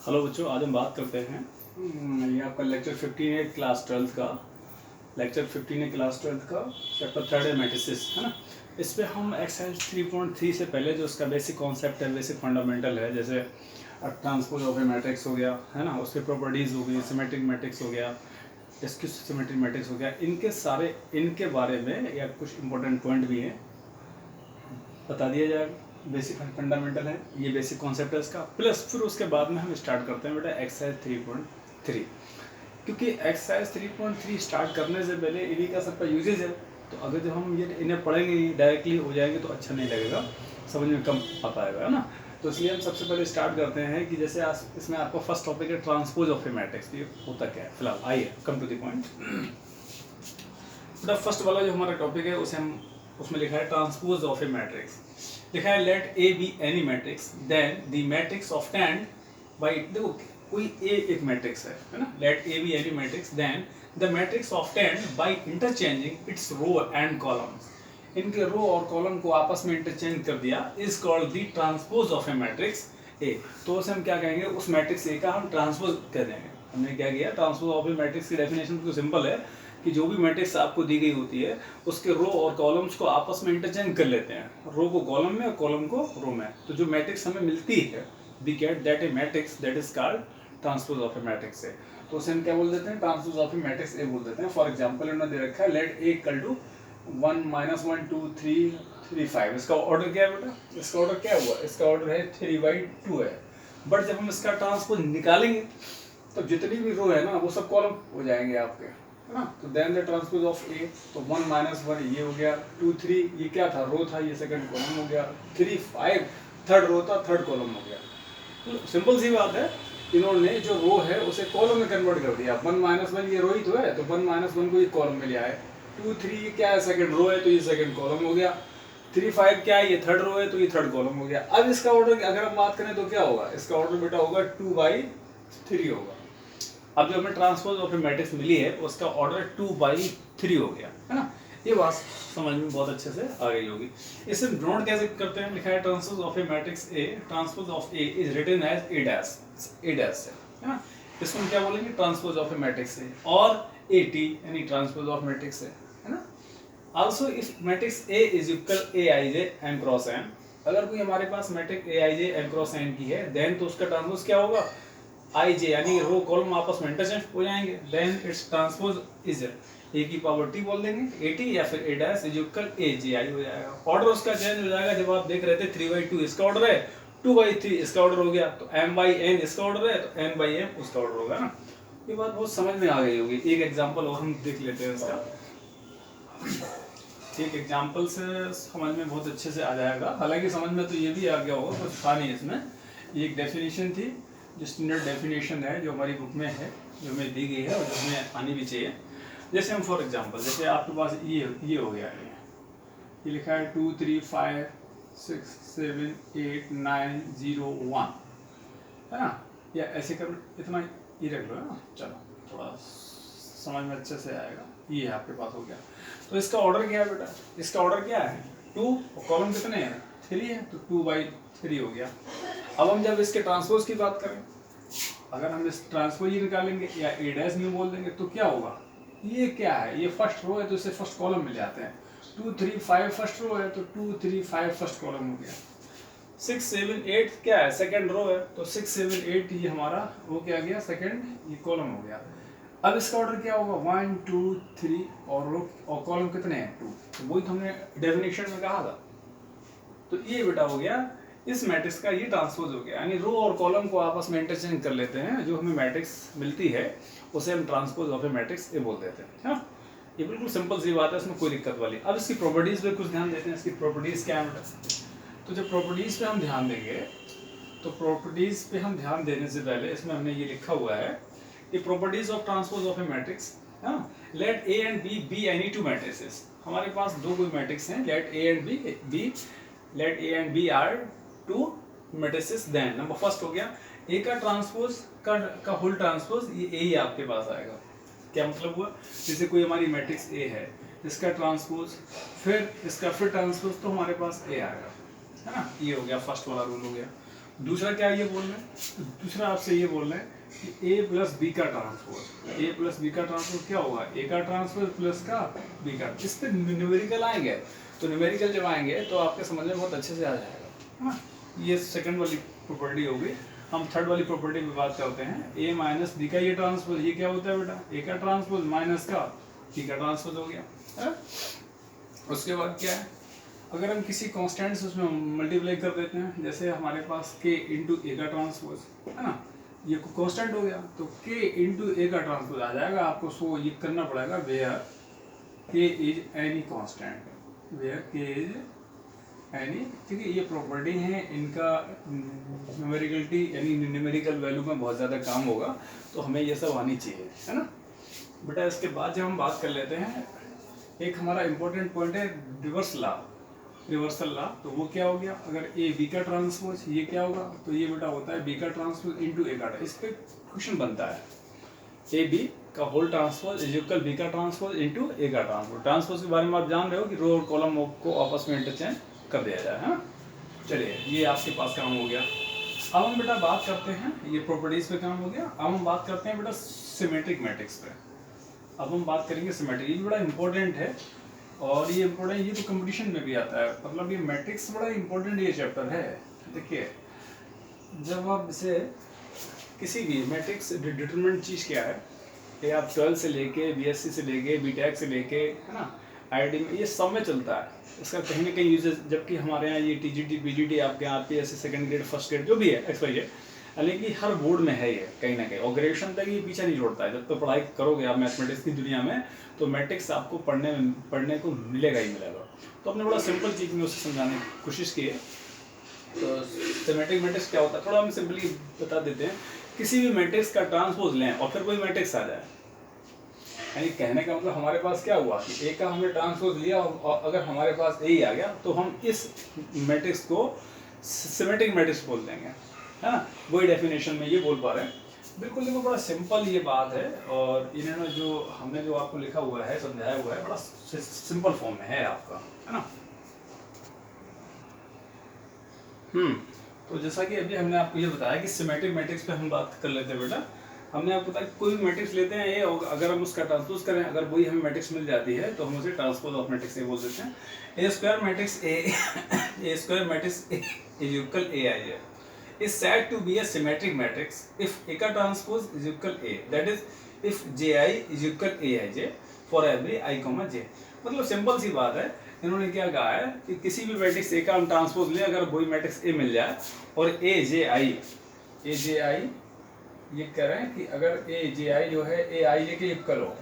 Hello बच्चों, आज हम बात करते हैं ये आपका लेक्चर 15 है क्लास 12 का। लेक्चर 15 है क्लास 12 का, चैप्टर 3 है मैट्रिसेस, है ना। इस पे हम एक्सरसाइज 3.3 से पहले जो उसका बेसिक कॉन्सेप्ट है, बेसिक फंडामेंटल है, जैसे ट्रांसपोज ऑफ ए मैट्रिक्स हो गया, है ना, उसकी प्रॉपर्टीज़ हो गई, सिमेट्रिक मैट्रिक्स हो गया, डिस्क्रीट सिमेट्रिक मैट्रिक्स हो गया, इनके बारे में या कुछ इंपॉर्टेंट पॉइंट भी हैं बता दिया जाएगा। बेसिक फंडामेंटल है, ये बेसिक कॉन्सेप्ट है इसका। प्लस फिर उसके बाद में हम स्टार्ट करते हैं बेटा एक्सरसाइज 3.3, क्योंकि एक्सरसाइज 3.3 स्टार्ट करने से पहले इन्हीं का सबका यूजेज है। तो अगर जब हम ये इन्हें पढ़ेंगे डायरेक्टली हो जाएंगे तो अच्छा नहीं लगेगा, समझ में कम आ पाएगा, है ना। तो इसलिए हम सबसे पहले स्टार्ट करते हैं कि जैसे इसमें आपका फर्स्ट टॉपिक है ट्रांसपोज ऑफ ए मैट्रिक्स। ये होता क्या है फिलहाल, आइए कम टू द पॉइंट। बेटा फर्स्ट वाला जो हमारा टॉपिक है उसमें लिखा है ट्रांसपोज ऑफ ए मैट्रिक्स। लिखा है let A be any matrix then the matrix obtained by, देखो कोई ए एक मैट्रिक्स है ना, let A be any matrix then the matrix obtained by interchanging its row and columns. इनके row और column को आपस में इंटरचेंज कर दिया, is called the transpose of a matrix A. तो उसे हम क्या कहेंगे, उस मैट्रिक्स ए का हम ट्रांसपोज कह देंगे। हमने क्या किया, ट्रांसपोज ऑफ ए मैट्रिक्स की डेफिनेशन तो सिंपल है कि जो भी मैट्रिक्स आपको दी गई होती है उसके रो और कॉलम्स को आपस में इंटरचेंज कर लेते हैं, रो को कॉलम में और कॉलम को रो में। तो जो मैट्रिक्स हमें मिलती है, we get that a matrix that is called transpose of a matrix A. तो उसे हम क्या बोल देते हैं, transpose of a matrix A बोल देते हैं। फॉर एग्जांपल इन्होंने दे रखा है लेट ए इक्वल टू 1 -1 2 3 3 5। इसका ऑर्डर क्या है बेटा, इसका ऑर्डर क्या हुआ, इसका ऑर्डर है 3/2 है। बट जब हम इसका ट्रांसपोज निकालेंगे तो जितनी भी रो है ना वो सब कॉलम हो जाएंगे आपके, है ना। तो देन द ट्रांसपोज ऑफ ए, तो 1 - 1 ये हो गया, 2 3 ये क्या था, रो था, ये सेकंड कॉलम हो गया, 3 5 थर्ड रो था, थर्ड कॉलम हो गया। तो सिंपल सी बात है, इन्होंने जो रो है उसे कॉलम में कन्वर्ट कर दिया। 1 - 1 ये रो ही तो है, तो 1 - 1 को ये कॉलम में ले आए। 2 3 ये क्या है, सेकंड रो है, तो ये सेकंड कॉलम हो गया। 3 5 क्या है, ये थर्ड रो है, तो ये थर्ड कॉलम हो गया। अब इसका ऑर्डर अगर हम बात करें तो क्या होगा, इसका ऑर्डर बेटा होगा 2/3 होगा। अब जो हमें ट्रांसपोज ऑफ ए मैट्रिक्स मिली है उसका ऑर्डर 2/3 हो गया, है ना। ये बात समझ में बहुत अच्छे से आ गई होगी। इसे नोट कैसे करते हैं, लिखा है transpose of a matrix A, transpose of A is written as A dash है ना। इसको हम क्या बोलेंगे, transpose of a matrix A, और ए टी यानी ट्रांसपोज ऑफ मैट्रिक्स ए, है ना। Also if matrix A is equal A I J M cross N, अगर कोई हमारे पास matrix A I J M cross N की है, देन तो उसका ट्रांसपोज क्या होगा, आई जे, यानी रो कॉलम आपस में इंटरचेंज हो जाएंगे। Then its transpose is A की पावर टी बोल देंगे, ए टी या फिर A dash is equal A J I हो जाएगा। ऑर्डर उसका चेंज हो जाएगा। जब आप देख रहे थे 3/2 इसका ऑर्डर है, 2/3 इसका ऑर्डर हो गया, तो m/n इसका ऑर्डर है, तो n/m उसका ऑर्डर होगा ना। ये बात बहुत समझ में आ गई होगी। एक एग्जांपल और हम देख लेते हैं इसका। एक एग्जांपल से समझ में बहुत अच्छे से आ जाएगा। हालांकि समझ में तो ये भी आ गया होगा, कुछ था नहीं इसमें। ये एक डेफिनेशन थी जो स्टैंडर्ड डेफिनेशन है, जो हमारी बुक में है, जो हमें दी गई है और जो हमें आनी भी चाहिए। जैसे हम फॉर एग्जांपल, जैसे आपके पास ये हो गया है, ये लिखा है 2 3 5 6 7 8 9 0 1, है ना। या ऐसे कर इतना ये रख लो, है ना। चलो थोड़ा समझ में अच्छे से आएगा। ये आपके पास हो गया। तो इसका ऑर्डर क्या है बेटा, इसका ऑर्डर क्या है 2, और कॉलम कितने हैं 3 है, तो 2/3 हो गया। अब हम जब इसके ट्रांसपोज की बात करें, अगर हम इस ट्रांसपोज ही निकालेंगे या ए डैश में बोल देंगे तो क्या होगा, ये क्या है, ये फर्स्ट रो है तो इसे फर्स्ट कॉलम में ले आते हैं। 2 3 5 फर्स्ट रो है, तो 2 3 5 फर्स्ट कॉलम हो गया। 6 7 8 क्या है, सेकंड रो है, तो 6 7 8 ये हमारा रो क्या गया, सेकंड ये कॉलम हो गया। अब इसका ऑर्डर क्या होगा 1 2 3, और रो और कॉलम कितने हैं 2, तो वही तो हमने डेफिनेशन में कहा था। तो ये बेटा हो गया इस मैट्रिक्स का, ये ट्रांसपोज हो गया, यानी रो और कॉलम को आपस में इंटरचेंज कर लेते हैं। जो हमें मैट्रिक्स मिलती है उसे हम transpose of a matrix A बोल देते हैं, हाँ। ये बिल्कुल सिंपल सी बात है, इसमें कोई दिक्कत वाली। अब इसकी प्रॉपर्टीज पे कुछ ध्यान देते हैं। इसकी प्रॉपर्टीज क्या है बेटा, तो जब प्रॉपर्टीज पे हम ध्यान देंगे, तो प्रॉपर्टीज पे हम ध्यान देने से पहले इसमें हमने ये लिखा हुआ है कि properties of transpose of a matrix, हाँ। Let A and B be any two matrices. हमारे पास दो कोई मैट्रिक्स हैं, let A and B, let A and B are 2 matrices, then number first हो गया ए का ट्रांसपोज का होल ट्रांसपोज, ये ए ही आपके पास आएगा। क्या मतलब हुआ, जैसे कोई हमारी मैट्रिक्स ए है, इसका ट्रांसपोज फिर इसका फिर ट्रांसपोज, तो हमारे पास ए आएगा, है ना। ये हो गया फर्स्ट वाला रूल हो गया। दूसरा क्या ये बोल रहे हैं, दूसरा आपसे ये बोल रहे हैं कि ए प्लस बी का ट्रांसपोज, ए प्लस बी का ट्रांसपोज क्या होगा, ए का ट्रांसपोज प्लस का बी का। इस पे न्यूमेरिकल आएंगे, तो न्यूमेरिकल जब आएंगे तो आपके समझ में बहुत अच्छे से आ जाएगा, है ना। ये सेकंड वाली प्रॉपर्टी हो गई। हम थर्ड वाली प्रॉपर्टी में बात करते हैं, ए माइनस बी का ये ट्रांसपोज, ये क्या होता है बेटा, ए का ट्रांसपोज माइनस का बी का ट्रांसपोज हो गया, है? उसके बाद क्या है, अगर हम किसी कांस्टेंट से उसमें मल्टीप्लाई कर देते हैं, जैसे हमारे पास k इंटू ए का ट्रांसपोज है ना, ये कांस्टेंट हो गया, तो k इंटू ए का ट्रांसपोज आ जाएगा। आपको सो ये करना पड़ेगा, where k is any constant, where k is any, ठीक है। ये प्रॉपर्टी है, इनका न्यूमेरिकलिटी यानी न्यूमेरिकल वैल्यू में बहुत ज़्यादा काम होगा, तो हमें ये सब आनी चाहिए, है ना बेटा। इसके बाद जब हम बात कर लेते हैं, एक हमारा इंपॉर्टेंट पॉइंट है रिवर्सल लॉ, तो वो क्या हो गया, अगर ए बी का ट्रांसपोज, ये क्या होगा, तो ये बेटा होता है बी का ट्रांसपोज इंटू ए का। इस पे क्वेश्चन बनता है, ए बी का whole transpose is equal B का ट्रांसपोज इंटू ए का ट्रांसपोज। ट्रांसपोज के बारे में आप जान रहे हो कि रो और कॉलम को आपस में इंटरचेंज कर दिया जाए, है ना। चलिए, ये आपके पास काम हो गया। अब हम बेटा बात करते हैं, ये प्रॉपर्टीज पे काम हो गया। अब हम बात करते हैं बेटा सिमेट्रिक मैट्रिक्स पे। अब हम बात करेंगे सिमेट्रिक, ये बड़ा इंपॉर्टेंट है, और ये इम्पोर्टेंट, ये तो कंपटीशन में भी आता है, मतलब ये मैट्रिक्स बड़ा इंपॉर्टेंट ये चैप्टर है। देखिए, जब आप इसे किसी भी मैट्रिक्स डिटरमिनेंट चीज़ क्या है, ये आप 12 से लेके बीएससी से लेके बीटेक से लेके, है ना, आईआईटी में ये सब में चलता है। इसका कहीं ना कहीं यूजेस, जबकि हमारे यहाँ ये टीजीटी पीजीटी आपके यहाँ RPSC second grade first grade जो भी है एक्सवाइजेड, हालांकि हर बोर्ड में है ये कहीं ना कहीं, और ग्रेजुएशन तक ये पीछे नहीं छोड़ता है। जब तो पढ़ाई करोगे आप मैथमेटिक्स की दुनिया में, तो मैट्रिक्स आपको पढ़ने को मिलेगा ही मिलेगा। तो अपने बड़ा सिंपल चीज़ में उसे समझाने की कोशिश की है। तो सिमेट्रिक मैट्रिक्स क्या होता है, थोड़ा हम सिंपली बता देते हैं। किसी भी मैट्रिक्स का ट्रांसपोज लें और फिर कोई मैट्रिक्स आ जाए, यानी कहने का मतलब हमारे पास क्या हुआ कि ए का हमने ट्रांसपोज लिया, और अगर हमारे पास ए ही आ गया तो हम इस मैट्रिक्स को सिमेट्रिक मैट्रिक्स बोल देंगे, है ना। वही डेफिनेशन में ये बोल पा रहे हैं। बिल्कुल देखो, बड़ा सिंपल ये बात है, और इन्होंने हमने जो आपको लिखा हुआ है, समझाया हुआ है, बड़ा सिंपल फॉर्म में है आपका, है ना। तो जैसा कि अभी हमने आपको ये बताया कि सिमेट्रिक मैट्रिक्स पे हम बात कर लेते हैं बेटा। हमने आपको बताया कोई भी मैट्रिक्स लेते हैं ए, अगर हम उसका ट्रांसपोज करें, अगर वही हमें मैट्रिक्स मिल जाती है, तो हम उसे ट्रांसपोज ऑफ मैट्रिक्स ए बोल देते हैं। A square matrix A square matrix A is equal A I है, is said to be a symmetric matrix if A का transpose is equal A, that is if Ji is equal Aij for every I, j। मतलब simple सी बात है, इन्होंने क्या कहा है कि किसी भी मैट्रिक्स A का हम ट्रांसपोज लें, अगर वही मैट्रिक्स A मिल जाए और Aj ये कह रहे हैं कि अगर Aj जो है Aij के इक्वल हो,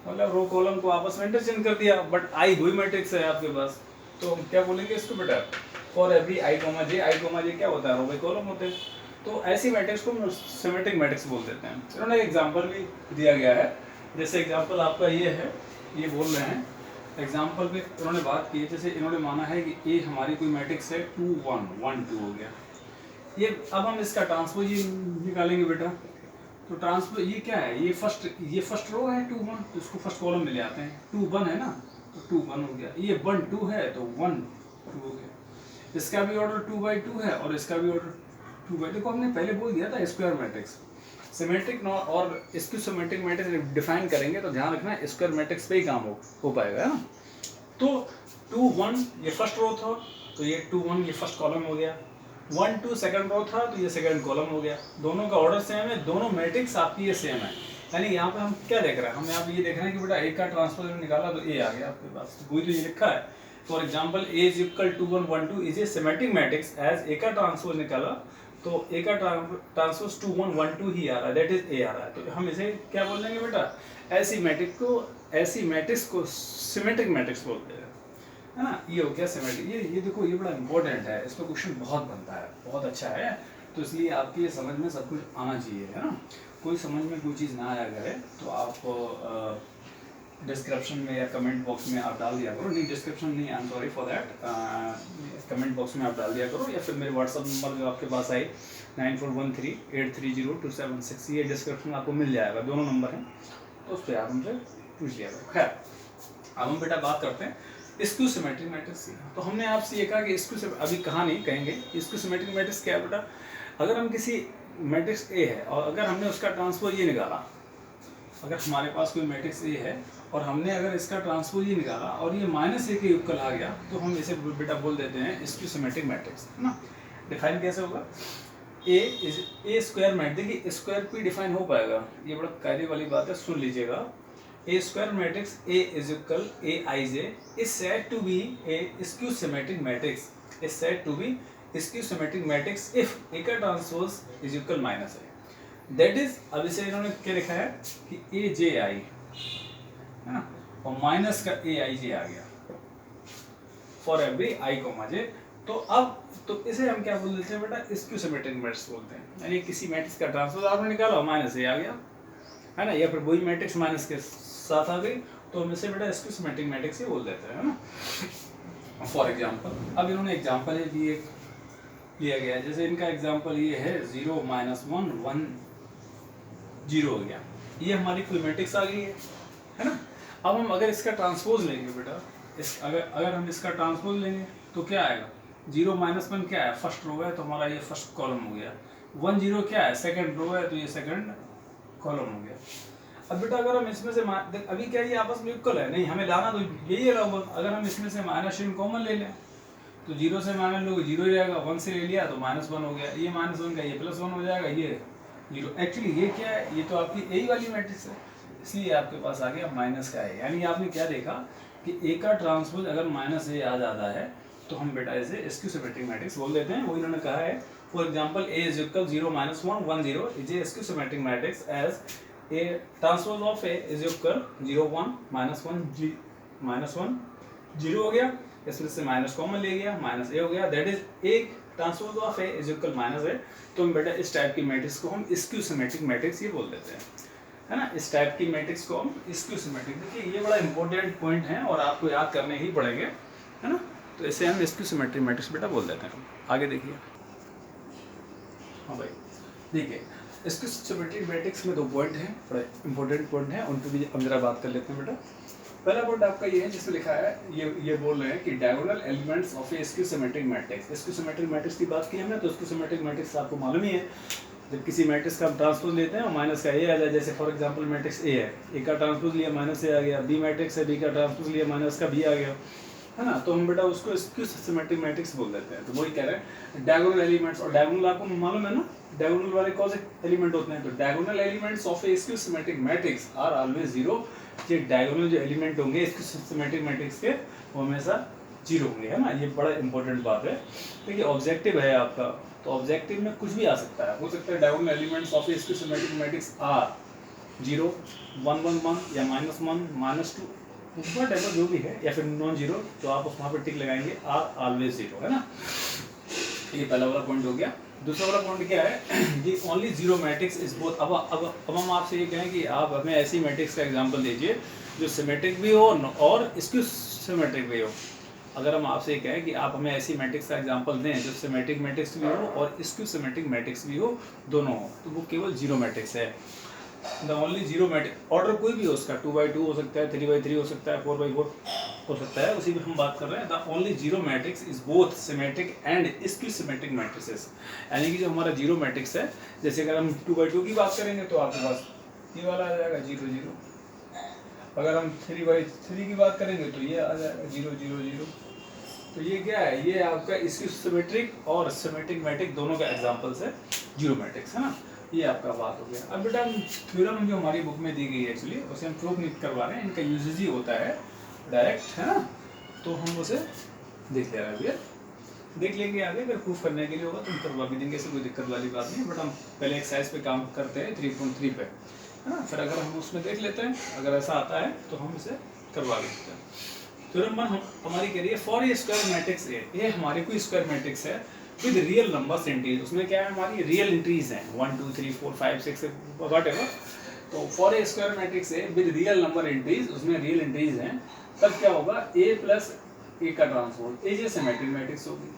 मतलब रो कॉलम को आपस में इंटरचेंज कर दिया, बट I वही मैट्रिक्स है आपके पास, तो हम क्या बोलेंगे इसको बेटा, फॉर एवरी आई कोमा जे क्या होता है, रो बाई कॉलम होते हैं। तो ऐसी मैट्रिक्स को हम सिमेट्रिक मैट्रिक्स बोल देते हैं। इन्होंने एक एग्जांपल भी दिया गया है, जैसे एग्जांपल आपका ये है, ये बोल रहे हैं एग्जांपल पे इन्होंने बात की है, जैसे इन्होंने माना है कि ए हमारी कोई मैट्रिक्स है 2 1 1 2 हो गया, ये अब हम इसका ट्रांसपोज ये निकालेंगे बेटा। तो ट्रांसपोज ये क्या है, ये फर्स्ट रो है 2 1, तो इसको फर्स्ट कॉलम में ले आते हैं, 2 1 है ना, तो 2 1 हो गया, ये 1 2 है तो 1 2 हो गया। इसका भी ऑर्डर 2 बाई 2 है और इसका भी ऑर्डर 2 बाई, देखो हमने पहले बोल दिया था स्क्वायर मैट्रिक्स सिमेट्रिक और इसकी सिमेट्रिक मैट्रिक्स डिफाइन करेंगे तो ध्यान रखना स्क्वायर मैट्रिक्स पे ही काम हो पाएगा, है ना। तो 2 1 ये फर्स्ट रो था, तो ये 2 1 ये फर्स्ट कॉलम हो गया, 1 2 सेकंड रो था, तो ये सेकंड कॉलम हो गया। दोनों का ऑर्डर सेम है, दोनों मैट्रिक्स आपकी ये सेम है, यानी यहाँ पे हम क्या देख रहे हैं, हम यहाँ पे ये देख रहे हैं कि बेटा ए का ट्रांसपोज निकाला तो ए आ गया आपके पास, तो वही तो ये लिखा है। For example A is equal 2 1 1 2 is A symmetric matrix as A का ट्रांसपोज निकाला तो ए का ट्रांसपोज 2 1 1 2 ही आ रहा है, दैट इज ए आ रहा है, तो हम इसे क्या बोल देंगे बेटा, ऐसी मैट्रिक्स को सिमेट्रिक मैट्रिक्स बोलते हैं, है ना। ये हो गया सिमेट्रिक। ये देखो ये बड़ा इंपॉर्टेंट है, इस पर क्वेश्चन बहुत बनता है, बहुत अच्छा है, तो इसलिए आपकी ये समझ में सब कुछ आना चाहिए, है ना। कोई समझ में कोई चीज़ ना आया करे तो आप डिस्क्रिप्शन में या कमेंट बॉक्स में आप डाल दिया करो, नहीं डिस्क्रिप्शन नहीं, I am sorry for that, comment box में आप डाल दिया करो, या फिर मेरे व्हाट्सअप नंबर जो आपके पास आई 9413830276, ये डिस्क्रिप्शन आपको मिल जाएगा, दोनों नंबर हैं, तो उस पर आप हमसे पूछ लिया करो। खैर अब हम बेटा बात करते हैं स्क्यू सिमेट्रिक मैट्रिक्स सीखा। तो हमने आपसे ये कहा कि अभी कहा नहीं कहेंगे, स्क्यू सिमेट्रिक मैट्रिक्स क्या है बेटा? अगर हम किसी मैट्रिक्स ए है और अगर हमने उसका ट्रांसपोज ये निकाला, अगर हमारे पास कोई मैट्रिक्स ए है और हमने अगर इसका ट्रांसपोज ये निकाला और ये -a के युगल आ गया, तो हम इसे बेटा बोल देते हैं स्क्यू सिमेट्रिक मैट्रिक्स, है ना। डिफाइन कैसे होगा? ए स्क्वायर मैट्रिक्स, देखिए स्क्वायर पे डिफाइन हो पाएगा, ये बड़ा कायदे वाली बात है, सुन लीजिएगा। A square matrix A is equal Aij is said to be a skew symmetric matrix. Is said to be skew symmetric matrix if A का transpose is equal -A. That is, अब इसे इन्होंने क्या लिखा है कि Aj है ना, और माइनस का Aij आ गया for every I, j। तो अब तो इसे हम क्या बोल देते हैं बेटा? स्क्यू सिमेट्रिक मैट्रिक्स बोलते हैं। यानी किसी मैट्रिक्स का ट्रांसपोज आपने निकाला -A आ गया, है ना, या फिर वही मैट्रिक्स माइनस के साथ आ गई, तो हम इसे बेटा स्क्यू सिमेट्रिक मैट्रिक्स ही बोल देते हैं, है ना। फॉर एग्जांपल, अब इन्होंने एग्जांपल है भी एक लिया गया है, जैसे इनका एग्जांपल ये है 0 -1 1 0 हो गया, ये हमारी कोई मैट्रिक्स आ गई है ना। अब हम अगर इसका ट्रांसपोज लेंगे बेटा, अगर हम इसका ट्रांसपोज लेंगे तो क्या आएगा? 0 -1 क्या है? फर्स्ट रो है, तो हमारा ये फर्स्ट कॉलम हो गया। 1 0 क्या है? सेकंड रो है, तो ये सेकंड कॉलम हो गया। अब बेटा अगर हम इसमें से अभी क्या ये आपस में इक्वल है? नहीं, हमें लाना तो यही है लगभग। अगर हम इसमें से माइनस चिन्ह कॉमन ले लें तो 0 से माइनस लोगे 0 ही रहेगा, 1 से ले लिया तो -1 हो गया, ये -1 का ये +1 हो जाएगा, ये 0। एक्चुअली ये क्या है? ये तो आपकी यही वाली मैट्रिक्स है, इसलिए आपके पास आ गया माइनस का है। यानी आपने क्या देखा कि ए का ट्रांसपोज अगर -a आ जाता है तो हम बेटा इसे स्क्यू सिमेट्रिक मैट्रिक्स बोल देते हैं। वो इन्होंने कहा है, for example A is equal 0 -1 1 0 is a skew symmetric matrix as A transpose of A is equal 0 1 -1 0 हो गया, इसमें से माइनस कॉमन ले गया, -a हो गया, that is A transpose of A is equal -a। तो हम बेटा इस टाइप की मैट्रिक्स को हम स्क्यू सिमेट्रिक मैट्रिक्स ये बोल देते हैं, है ना। इस टाइप की मैट्रिक्स को हम स्क्यू सिमेट्रिक, देखिए ये बड़ा इंपॉर्टेंट पॉइंट है और आपको याद करने ही पड़ेंगे, है ना। तो इसे हम स्क्यू सिमेट्रिक मैट्रिक्स बेटा बोल देते हैं। आगे देखिए, हाँ भाई देखिए, स्क्यू सिमेट्रिक मैट्रिक्स में 2 पॉइंट हैं, बड़े इंपॉर्टेंट पॉइंट हैं, उन पर भी हम जरा बात कर लेते हैं बेटा। पहला पॉइंट आपका ये है जिसमें लिखा है, ये बोल रहे हैं कि diagonal elements of a skew symmetric matrix. Skew symmetric matrix की बात की हमने, तो स्क्यू सिमेट्रिक मैट्रिक्स आपको मालूम ही है, जब किसी मैट्रिक्स का हम ट्रांसपोज लेते हैं और माइनस का ए आ जाए, जैसे फॉर एग्जांपल मैट्रिक्स ए है, ए का ट्रांसपोज लिया -a आ गया, बी मैट्रिक्स है, बी का ट्रांसपोज लिया माइनस का बी आ गया, है ना। तो हम बेटा उसको स्क्यू सिमेट्रिक मैट्रिक्स बोल देते हैं। तो वही कह रहे हैं डायगोनल एलिमेंट्स, और डायगोनल आपको मालूम है ना, डायगोनल वाले कौन से एलिमेंट होते हैं? तो diagonal elements of a skew symmetric matrix are always 0। ये डायगोनल जो एलिमेंट होंगे स्क्यू सिमेट्रिक मैट्रिक्स के, वो हमेशा 0 होंगे, है ना। ये बड़ा इंपॉर्टेंट बात है। तो ये ऑब्जेक्टिव है आपका, तो ऑब्जेक्टिव में कुछ भी आ सकता है, हो सकता है diagonal elements of a skew symmetric matrix are 0 1 1 1 या -1 -2 व्हाटएवर जो भी है, या फिर नॉन जीरो, तो आप वहाँ पर टिक लगाएंगे, आर ऑलवेज 0, है ना। ये पहला वाला पॉइंट हो गया। दूसरा वाला पॉइंट क्या है कि ओनली 0 मैट्रिक्स इज बोथ। अब हम आपसे ये कहें कि आप हमें ऐसी मैट्रिक्स का एग्जांपल दीजिए जो सिमेट्रिक भी हो और स्क्यू सिमेट्रिक भी हो। अगर हम आपसे ये कहें कि आप हमें ऐसी मैट्रिक्स का एग्जांपल दें जो सिमेट्रिक मैट्रिक्स भी हो और स्क्यू सिमेट्रिक मैट्रिक्स भी हो, दोनों हो, तो वो केवल 0 मैट्रिक्स है। द ओनली 0 मैट्रिक्स, ऑर्डर कोई भी हो उसका, 2x2 हो सकता है, 3x3 हो सकता है, 4x4 हो सकता है, उसी में हम बात कर रहे हैं। The only 0 matrix is both symmetric and skew symmetric matrices. यानी कि जो हमारा 0 मैट्रिक्स है, जैसे अगर हम 2x2 की बात करेंगे तो आपके पास ये वाला आ जाएगा 0 0। अगर हम 3x3 की बात करेंगे तो ये आ जाएगा 0 0 0। तो ये क्या है? ये आपका स्क्यू सिमेट्रिक और सिमेट्रिक मैट्रिक्स दोनों का एग्जांपल्स है 0 मैट्रिक्स, है ना। ये आपका बात हो गया। अब बेटा थ्योरम जो हमारी बुक में दी गई है एक्चुअली उसे हम प्रूफ नहीं करवा रहे हैं, इनका यूजेज ही होता है डायरेक्ट, है ना। तो हम उसे देख ले रहे हैं भैया, देख लेंगे आगे, अगर प्रूफ करने के लिए होगा तो हम करवा भी देंगे, ऐसे कोई दिक्कत वाली बात नहीं। बट हम पहले एक्सरसाइज पे काम करते हैं 3.3 पे, है ना। फिर अगर हम उसमें देख लेते हैं, अगर ऐसा आता है तो हम इसे करवा लेते हैं। थ्योरम 1 हमारी कह रही है फॉर ए स्क्वायर मैट्रिक्स ए, ये हमारी कोई स्क्वायर मैट्रिक्स है विद रियल नंबर्स एंट्रीज। उसमें क्या है? हमारी रियल एंट्रीज हैं 1 2 3 4 5 6 व्हाटएवर। तो for a square matrix A with real number entries, उसमें रियल एंट्रीज हैं, तब क्या होगा? a प्लस ए का transpose A J symmetric matrix होगी।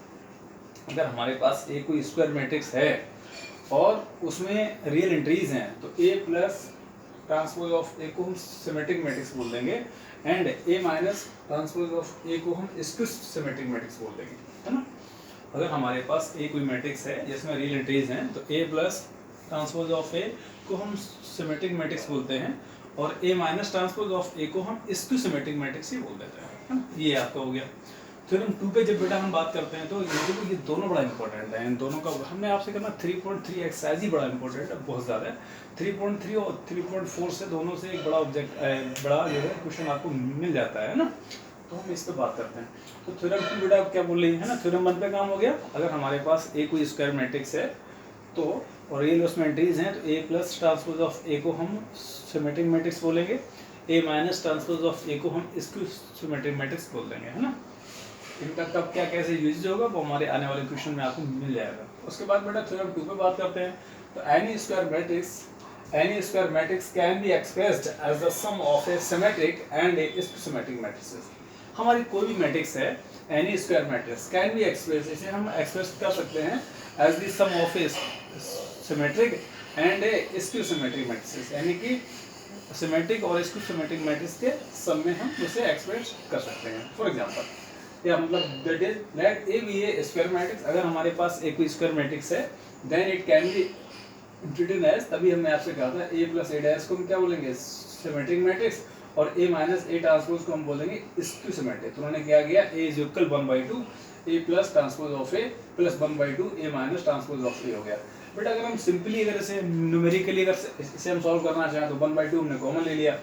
अगर हमारे पास ए कोई स्क्वायर मैट्रिक्स है और उसमें रियल एंट्रीज हैं तो a plus transpose of A को हम सिमेट्रिक मैट्रिक्स बोल देंगे। And A minus transpose of A को हम स्क्यू सिमेट्रिक मैट्रिक्स बोल देंगे, है ना। अगर हमारे पास ए कोई मैट्रिक्स है जिसमें रियल एंट्रीज हैं तो ए प्लस ट्रांसपोज ऑफ ए को हम सिमेट्रिक मैट्रिक्स बोलते हैं और ए माइनस ट्रांसपोज ऑफ ए को हम स्क्यू सिमेट्रिक मैट्रिक्स ही बोल देते हैं, है ना। ये आपका हो गया। थ्योरम 2 पे जब बेटा हम बात करते हैं तो ये दोनों बड़ा इंपॉर्टेंट है। इन दोनों का हमने आपसे करना 3.3 एक्सरसाइज ही बड़ा इंपॉर्टेंट है, बहुत ज़्यादा है। 3.3 और 3.4 से दोनों से एक बड़ा ऑब्जेक्ट बड़ा जो है क्वेश्चन आपको मिल जाता है ना। तो हम इस पे बात करते हैं। तो थ्योरम 2 बेटा क्या बोल रही है ना, थ्योरम 1 पे काम हो गया। अगर हमारे पास ए कोई स्क्वायर मैट्रिक्स है तो और रियल उसमें एंट्रीज हैं तो ए प्लस ट्रांसपोज ऑफ ए को हम सिमेट्रिक मैट्रिक्स बोलेंगे, ए माइनस ट्रांसपोज ऑफ ए को हम स्क्यू सिमेट्रिक मैट्रिक्स बोल देंगे, है ना। इनका कब क्या कैसे यूज होगा वो हमारे आने वाले क्वेश्चन में आपको मिल जाएगा। उसके बाद बेटा थ्योरम 2 पे बात करते हैं। तो any square matrix can be expressed as the sum of a symmetric and a symmetric matrices. हमारी कोई भी मैट्रिक्स है, any square matrix can be express, इसे हम एक्सप्रेस कर सकते हैं as the sum of a symmetric and a skew symmetric matrices, यानी कि सिमेट्रिक और स्क्यू सिमेट्रिक मैट्रिक्स के सम में हम उसे एक्सप्रेस कर सकते हैं। फॉर एग्जांपल या मतलब that is let A be a square matrix. अगर हमारे पास एक कोई स्क्वायर मैट्रिक्स है then it can be written as, तभी हमने आपसे कहा था ए प्लस ए डैश को हम क्या बोलेंगे, सिमेट्रिक मैट्रिक्स, और ए माइनस ए ट्रांसपोज को हम बोलेंगे स्क्यू सिमेट्रिक। तो उन्होंने क्या किया, A is equal 1/2 A plus transpose of A plus 1/2 A minus transpose of A हो गया। बट अगर हम सिंपली अगर इसे न्यूमेरिकली अगर इसे हम सॉल्व करना चाहें तो 1/2 हमने कॉमन ले लिया,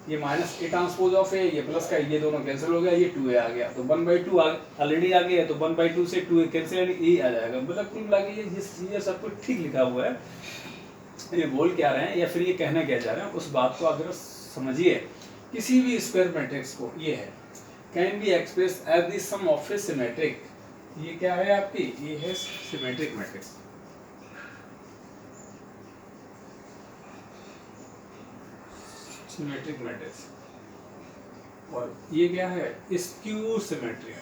ये minus A transpose of A, ये प्लस का ये दोनों कैंसिल हो गया, ये 2a आ गया। तो 1/2 ऑलरेडी आ गया, तो 1/2 से 2a कैंसिल यानी ए आ जाएगा। मतलब कुल मिला के ये सब कुछ ठीक लिखा हुआ है। ये बोल क्या रहे हैं या फिर ये कहना क्या चाह रहे हैं उस बात को अगर समझिए। किसी भी स्क्वायर मैट्रिक्स को ये है can be express as the sum of a symmetric, ये क्या है आपकी, ये है सिमेट्रिक मैट्रिक्स। सिमेट्रिक मैट्रिक्स, और ये क्या है, स्क्यू सिमेट्रिक।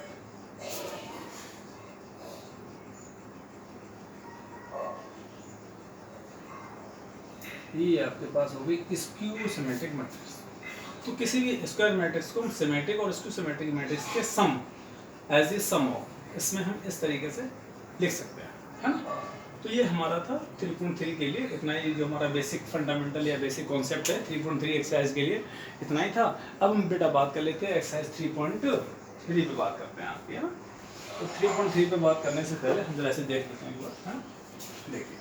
ये आपके पास होगी स्क्यू सिमेट्रिक मैट्रिक्स। तो किसी भी स्क्वायर मैट्रिक्स को हम सिमेट्रिक और स्क्यू सिमेट्रिक मैट्रिक्स के सम एज ए सम ऑफ, इसमें हम इस तरीके से लिख सकते हैं, है ना। तो ये हमारा था 3.3 के लिए इतना ही, जो हमारा बेसिक फंडामेंटल या बेसिक कॉन्सेप्ट है 3.3 एक्सरसाइज के लिए इतना ही था। अब हम बेटा बात कर लेते हैं एक्सरसाइज 3.3 पे बात करते हैं आपकी, है ना। तो 3.3 पे बात करने से पहले हम जरा ऐसे देख लेते हैं एक बार, है। देखिए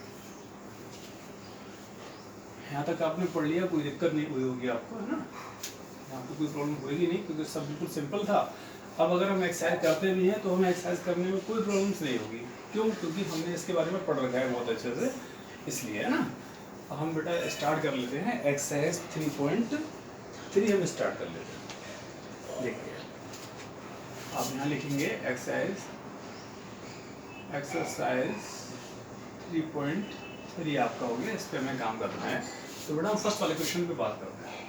यहाँ तक आपने पढ़ लिया, कोई दिक्कत नहीं हुई होगी आपको, है ना। यहाँ पे कोई प्रॉब्लम होगी नहीं क्योंकि सब बिल्कुल सिंपल था। अब अगर हम एक्सरसाइज करते भी हैं तो हमें एक्सरसाइज करने में कोई प्रॉब्लम्स नहीं होगी। क्यों? क्योंकि हमने इसके बारे में पढ़ रखा है बहुत अच्छे से, इसलिए, है ना। अब हम बेटा स्टार्ट कर लेते हैं एक्सरसाइज 3.3 हम स्टार्ट कर लेते हैं। देखिए आप यहाँ लिखेंगे एक्सरसाइज 3.3 आपका हो गया, इस पर हमें काम करना है। तो बेटा हम फर्स्ट वाले क्वेश्चन पे बात करते हैं।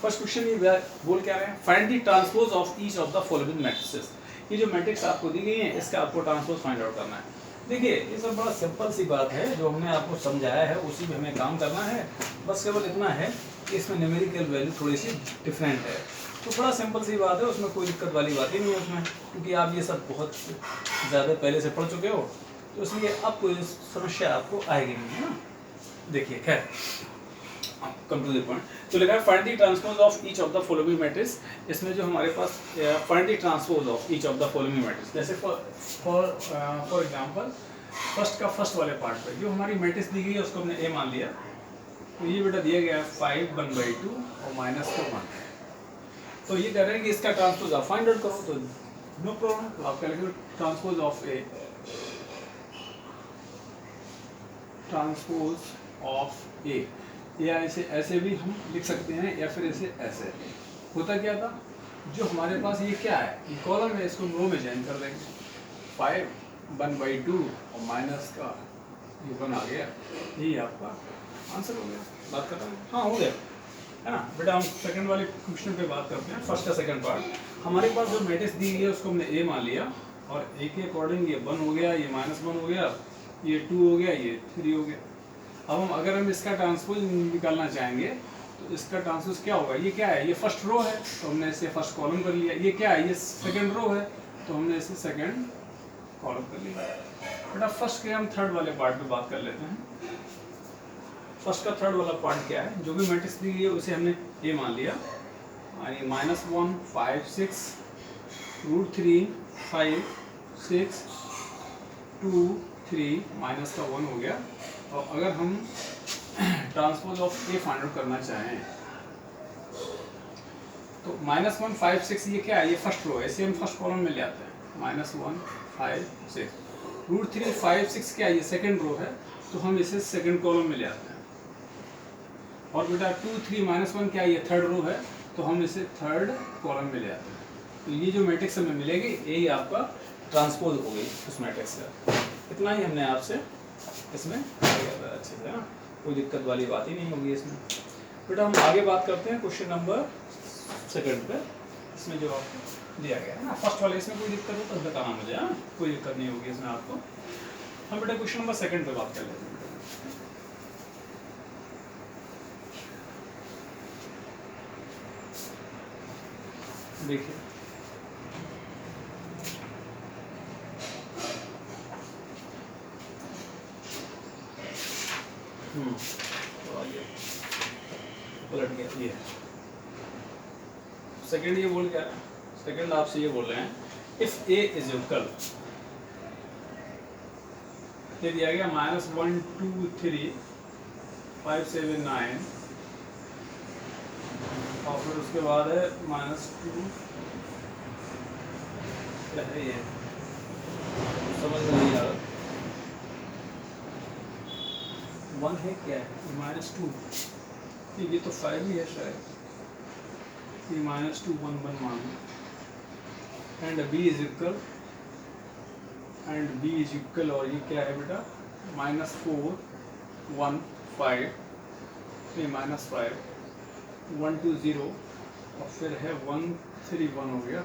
फर्स्ट क्वेश्चन ये बोल क्या रहे हैं, find the transpose of each of the following matrices. ये जो मैट्रिक्स आपको दी गई है इसका आपको ट्रांसपोज फाइंड आउट करना है। देखिए ये सब बड़ा सिंपल सी बात है, जो हमने आपको समझाया है उसी में हमें काम करना है। बस केवल इतना है कि इसमें न्यूमेरिकल वैल्यू थोड़ी सी डिफरेंट है। तो बड़ा सिंपल सी बात है, उसमें कोई दिक्कत वाली बात ही नहीं है उसमें, क्योंकि आप ये सब बहुत ज़्यादा पहले से पढ़ चुके हो, तो इसलिए अब कोई समस्या आपको आएगी नहीं, है ना। देखिए खैर कम टू द पॉइंट। तो लिखा है find the transpose of each of the following matrix. इसमें जो हमारे पास find the transpose of each of the following matrix, जैसे फॉर एग्जांपल फर्स्ट का फर्स्ट वाले पार्ट पे जो हमारी मैट्रिक्स दी गई है उसको हमने ए मान लिया। तो ये बेटा दिया गया है 5 1/2 और -1। तो ये कह रहे हैं कि इसका ट्रांसपोज आप फाइंड आउट करो, तो नो प्रॉब्लम। तो आप कह रहे transpose of A, transpose of A, या इसे ऐसे भी हम लिख सकते हैं या फिर इसे ऐसे। होता क्या था, जो हमारे पास ये क्या है, ये कॉलम है, इसको रो में चेंज कर देंगे। 5 1/2 और माइनस का ये 1 आ गया, यही आपका आंसर हो गया। बात खत्म, हाँ हो गया, है ना। बेटा हम सेकंड वाले क्वेश्चन पे बात करते हैं। फर्स्ट का सेकंड पार्ट, हमारे पास जो मैट्रिक्स दी गई है उसको हमने ए मान लिया, और ए के अकॉर्डिंग ये 1 हो गया, ये -1 हो गया, ये 2 हो गया, ये 3 हो गया। अब हम अगर हम इसका ट्रांसपोज निकालना चाहेंगे तो तो इसका ट्रांसपोज क्या होगा, ये क्या है, ये फर्स्ट रो है तो हमने इसे फर्स्ट कॉलम कर लिया, ये क्या है, ये सेकंड रो है तो हमने इसे सेकंड कॉलम कर लिया। बेटा फर्स्ट के हम थर्ड वाले पार्ट पे बात कर लेते हैं। फर्स्ट का थर्ड वाला पार्ट क्या है, जो भी मैट्रिक्स दी गई है उसे हमने ए मान लिया, यानी -1 5 6 √3 5 6 2 3 माइनस का 1 हो गया। और अगर हम transpose of A find out करना चाहें तो -1 5 6 ये क्या है, ये फर्स्ट रो है, इसे हम फर्स्ट कॉलम में ले आते हैं। -1 5 6 √3 5 6 क्या है, ये सेकंड रो है तो हम इसे सेकंड कॉलम में ले आते हैं। और बेटा 2 3 -1 क्या है, ये थर्ड रो है तो हम इसे थर्ड कॉलम में ले आते हैं। तो ये जो मैट्रिक्स हमें मिलेगी यही आपका ट्रांसपोज हो गई उस मैट्रिक्स का। इतना ही हमने आपसे इसमें अच्छे से, ना कोई दिक्कत वाली बात ही नहीं होगी इसमें। बेटा हम आगे बात करते हैं क्वेश्चन नंबर सेकंड पे। इसमें जो आपको दिया गया है ना फर्स्ट वाले, इसमें कोई दिक्कत हो तो बताना मुझे, हाँ कोई दिक्कत नहीं होगी इसमें आपको। हम बेटा क्वेश्चन नंबर सेकंड पे बात कर लेते हैं। देखिए तो आइए पलट गया। ये सेकंड ये बोल क्या है, सेकंड आपसे ये बोल रहे हैं इफ ए इज इक्वल, ये दिया गया -1 2 3 5 7 9 और फिर उसके बाद है -2 क्या है ये समझ में नहीं आ रहा, 1 है क्या है, -2 ये तो 5 ही है शायद, ये -2 1 1 मान एंड b इज इक्वल और ये क्या है बेटा -4 1 5 ये -5 1 2 0 और फिर है 1 3 1 हो गया।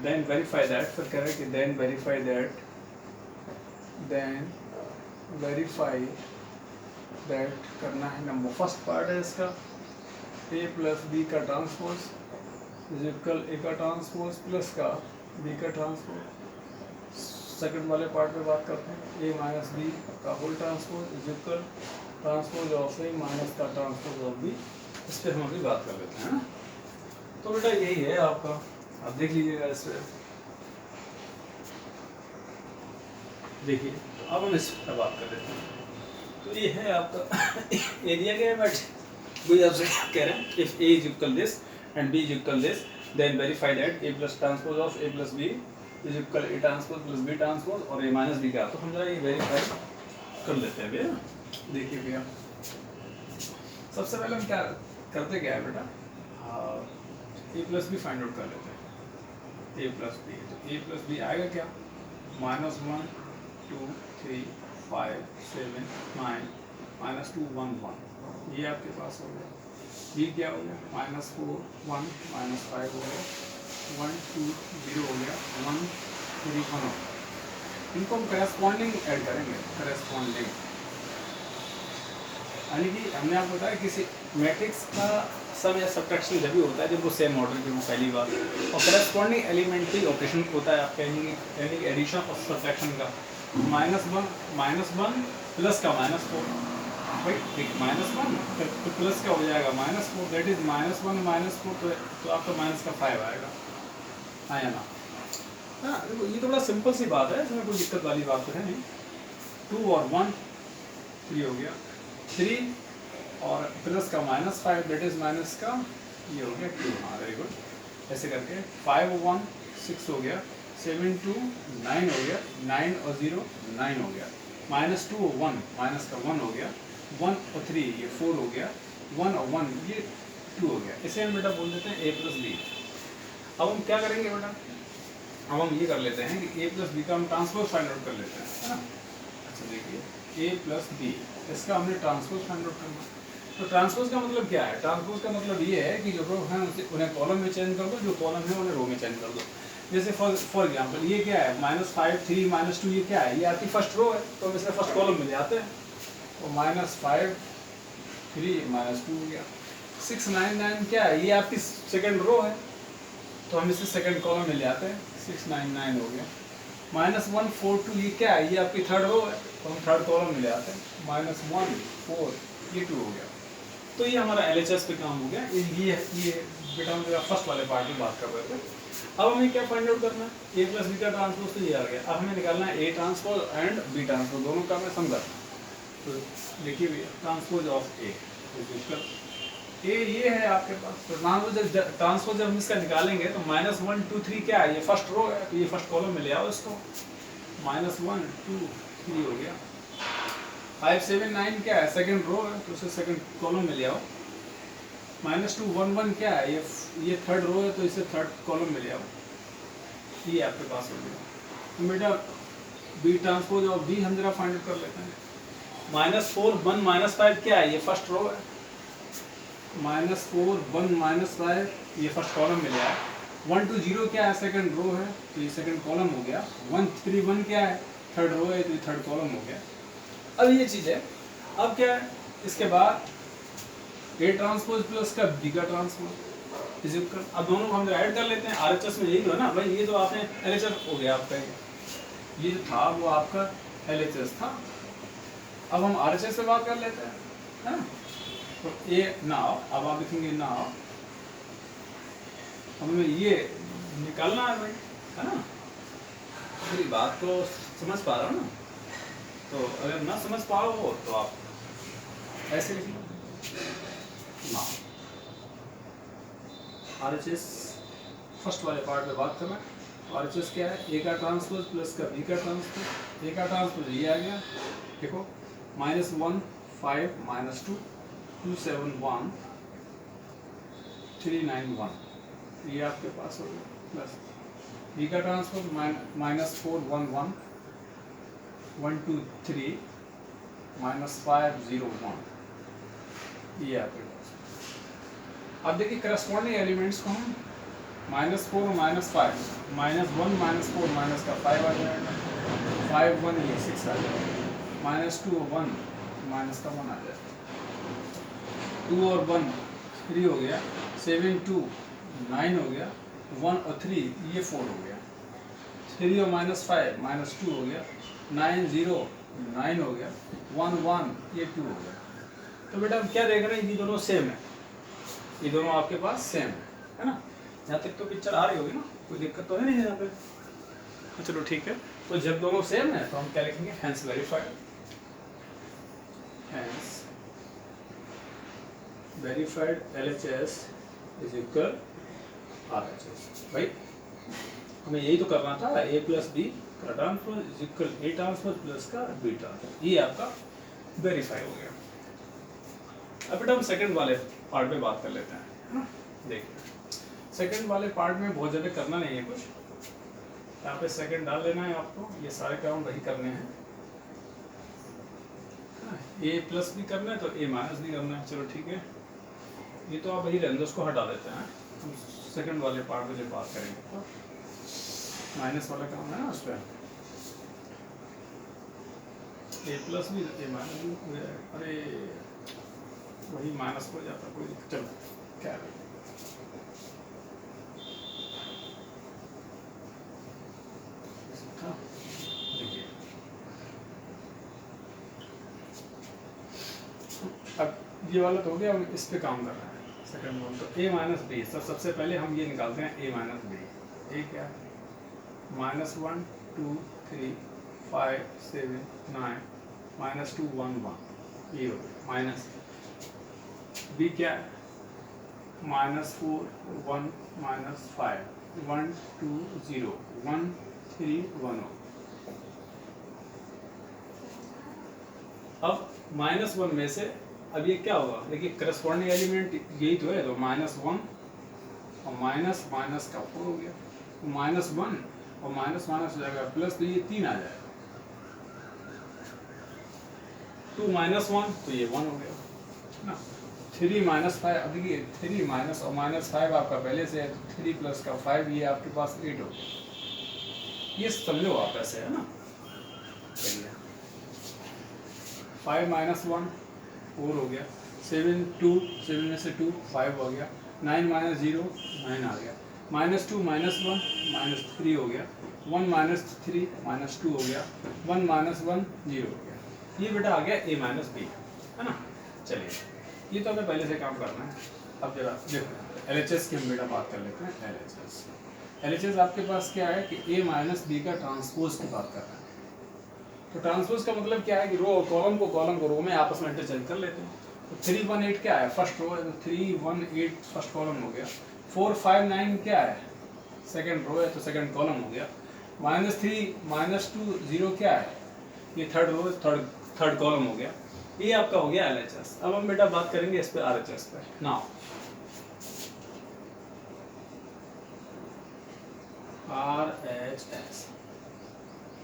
देन वेरीफाई दैट, फिर कह रहे हैं कि देन वेरीफाई दैट करना है नंबर। फर्स्ट पार्ट है इसका a प्लस बी का ट्रांसपोज इज इक्वल a का ट्रांसपोज प्लस का b का ट्रांसपोज। सेकंड वाले पार्ट पे बात करते हैं a माइनस बी का whole transpose is equal transpose of a minus का ट्रांसपोज ऑफ b। इस पर हम अभी बात कर लेते हैं ना। तो बेटा यही है आपका, आप देख लीजिएगा इस पर। देखिए अब हम इस पर बात कर लेते हैं। तो ये है आपका एरिया क्या है बट कोई आपसे कह रहे हैं if a is equal this and b is equal this then verify that a plus transpose of a plus b is equal a transpose plus b transpose और a माइनस b का। तो हम जरा ये वेरीफाई कर लेते हैं भैया। देखिए भैया सबसे पहले हम क्या करते क्या है बेटा, a plus B find out कर लेते हैं। a प्लस बी, तो a प्लस बी आएगा क्या, -1 2 3 5 7 9 -2 1 1 ये आपके पास हो गया। ये क्या हो गया -4 1 -5 हो गया, 1 2 0 हो गया, 1 3 1 हो गया। इनको हम करेस्पॉन्डिंग ऐड करेंगे, करेस्पॉन्डिंग यानी कि हमने आपको बताया किसी मैट्रिक्स का सम या सब्ट्रैक्शन जब भी होता है जब वो सेम ऑर्डर की हो पहली बार, और करेस्पॉन्डिंग एलिमेंट्री ऑपरेशन होता है आपका यानी कि एडिशन और सब्ट्रैक्शन का। -1 प्लस का -4 भाई -1 तो प्लस क्या हो जाएगा -4 दैट इज -1 -4 तो आपका माइनस का 5 आएगा, आया ना। हाँ देखो ये तो बड़ा सिंपल सी बात है, इसमें कोई दिक्कत वाली बात तो है नहीं। 2 और 1 3 हो गया, 3 और प्लस का -5 दैट इज माइनस का ये हो गया 2। हाँ वेरी गुड। ऐसे करके 5 और 1 6 हो गया, 7 2 9 हो गया, 9 और 0 9 हो गया, -2 और 1 माइनस का 1 हो गया, 1 और 3 ये 4 हो गया, 1 और 1 ये 2 हो गया। इसे हम बेटा बोल देते हैं a प्लस बी। अब हम क्या करेंगे बेटा, अब हम ये कर लेते हैं कि a प्लस बी का हम ट्रांसपोज फाइंड आउट कर लेते हैं, है ना। अच्छा देखिए a प्लस बी इसका हमने ट्रांसपोज फाइंड आउट करना। तो ट्रांसपोज का मतलब क्या है, ट्रांसपोज का मतलब ये है कि जो रो हैं उन्हें कॉलम में चेंज कर दो, जो कॉलम है उन्हें रो में चेंज कर दो। जैसे फॉर एग्जांपल ये क्या है -5 3 -2 ये क्या है, ये आपकी फर्स्ट रो है तो हम इसे फर्स्ट कॉलम में ले आते हैं। तो -5 3 माइनस 2 हो गया। 699 क्या है, ये आपकी सेकंड रो है, तो हम इसे सेकंड कॉलम में ले आते हैं। 699 हो गया। -142 ये क्या है, ये आपकी थर्ड रो है, तो हम थर्ड कॉलम में ले आते हैं। -1 4 ये 2 हो गया। तो ये हमारा LHS पे काम हो गया। ये बेटा हम फर्स्ट वाले पार्ट की बात कर रहे थे। अब हमें क्या फाइंड आउट करना है, A प्लस B का ट्रांसपोज तो ये आ गया। अब हमें निकालना है A transpose and B transpose, दोनों का मैं समझा। तो देखिए भैया, ट्रांसपोज ऑफ A ये है आपके पास। तो ट्रांसपोज जब हम इसका निकालेंगे तो -1 2 3 क्या है, ये फर्स्ट रो है, तो ये फर्स्ट कॉलम में ले आओ इसको। -1 2 3 हो गया। 5 7 9 क्या है, सेकंड रो है, तो उसे सेकंड कॉलम में ले आओ। -2 1 1 क्या है, ये थर्ड रो है, तो इसे थर्ड कॉलम में ले आओ। ये आपके पास हो गया। तो बेटा B ट्रांसपोज ऑफ B हम जरा फाइंड आउट कर लेते हैं। -4 1 -5 क्या है, ये फर्स्ट रो है। -4 1 -5 ये फर्स्ट कॉलम में ले आया। 1 2 0 क्या है, सेकंड रो है, तो ये सेकंड कॉलम हो गया। 1 3 1 क्या है, थर्ड रो है, तो ये थर्ड कॉलम हो गया। अब ये चीज़ है। अब क्या है, इसके बाद A ट्रांसपोज प्लस का B का ट्रांसपोज इज इक्वल, अब दोनों को हम ऐड कर लेते हैं। RHS में यही तो है ना भाई, ये तो आपने LHS हो गया आपका, ये जो था वो आपका LHS था। अब हम RHS से बात कर लेते हैं, है ना। तो A नाउ, अब आप लिखेंगे नाउ, हमें ये निकालना है भाई, है ना। मेरी बात तो समझ पा रहा हो ना। तो अगर ना समझ पाओ हो तो आप ऐसे लिख लो ना। RHS फर्स्ट वाले पार्ट में बात करना। RHS क्या है, A का ट्रांसपोज प्लस का B का ट्रांसपोज। A का ट्रांसपोज ये आ गया, देखो -1 5 -2 2 7 1 3 9 1 ये आपके पास हो गया। प्लस B का ट्रांसपोज -4 1 1 1 2 3 -5 0 1 ये आपके पास। अब देखिए करस्पॉन्डिंग एलिमेंट्स को हम -4 -5 -1 -4 माइनस का 5 आ जाएगा। 5 1 ये 6 आ जाएगा। -2 1 माइनस का 1 आ जाएगा। 2 और 1 3 हो गया। 7 2 9 हो गया। 1 और 3 ये 4 हो गया। 3 और -5 -2 हो गया। 9 0 9 हो गया। 1 1 ये 2 हो गया। तो बेटा हम क्या देख रहे हैं, ये दोनों सेम है, ये दोनों आपके पास सेम है ना। यहाँ तक तो पिक्चर आ रही होगी ना, कोई दिक्कत तो है नहीं यहाँ पे। तो चलो ठीक है। तो जब दोनों सेम है तो हम क्या लिखेंगे, hence verified. Hence verified LHS is equal RHS। भाई हमें यही तो करना था, A प्लस B का transpose is equal A transpose plus का B ट्रांसपोज, ये आपका वेरीफाई हो गया। अब बेटा हम सेकंड वाले पार्ट में बात कर लेते हैं, है ना। देखिए सेकंड वाले पार्ट में बहुत ज़्यादा करना नहीं है कुछ, यहाँ पे सेकंड डाल लेना है आपको। ये सारे काम वही करने हैं, A प्लस भी करना है तो A माइनस भी करना है। चलो ठीक है, ये तो आप वही रहने दो, उसको हटा देते हैं। हम सेकंड वाले पार्ट में जब बात करेंगे तो माइनस वाला काम है ना, उस पर A प्लस भी A माइनस भी, अरे वही माइनस हो जाता कोई। चलो क्या है, देखिए अब ये वाला तो हो गया, हम इस पे काम कर रहे हैं सेकंड वन। तो A माइनस B, सबसे पहले हम ये निकालते हैं A माइनस B। A क्या है, -1 2 3 5 7 9 -2 1 1 ये हो गया। माइनस B क्या है, -4 1 -5 1 2 0 1 3 1 हो। अब -1 में से अब ये क्या होगा, देखिए करस्पॉन्डिंग एलिमेंट यही तो है, तो -1 और माइनस माइनस का 4 हो गया। तो -1 और माइनस माइनस हो जाएगा प्लस, तो ये 3 आ जाएगा। 2 -1 तो ये 1 हो गया ना। 3 -5, अब देखिए 3 माइनस और -5 आपका पहले से है, तो 3 प्लस का 5 ये आपके पास 8 हो गया। ये समझो आप ऐसे, है ना। 5 -1 4 हो गया। 7 2, 7 में से 2 5 हो गया, 9 माइनस 0 9 आ गया, -2 -1 -3 हो गया, 1 -3 -2 हो गया, 1 -1 0 हो गया। ये बेटा आ गया a माइनस बी, है ना। चलिए ये तो हमें पहले से काम करना है। अब जरा देखो LHS की हम बेटा बात कर लेते हैं। LHS आपके पास क्या है कि a माइनस बी का ट्रांसपोज की बात कर रहे हैं। तो ट्रांसपोज का मतलब क्या है कि रो और कॉलम को रो में आपस में इंटरचेंज कर लेते हैं। तो 3 1 8 क्या है, फर्स्ट रो है, तो 3 1 8 फर्स्ट कॉलम हो गया। 4 5 9 क्या है, सेकंड रो है, तो सेकंड कॉलम हो गया। -3 -2 0 क्या है, ये थर्ड रो, थर्ड कॉलम हो गया। ये आपका हो गया LHS। अब हम बेटा बात करेंगे इस पे RHS पे। नाउ RHS,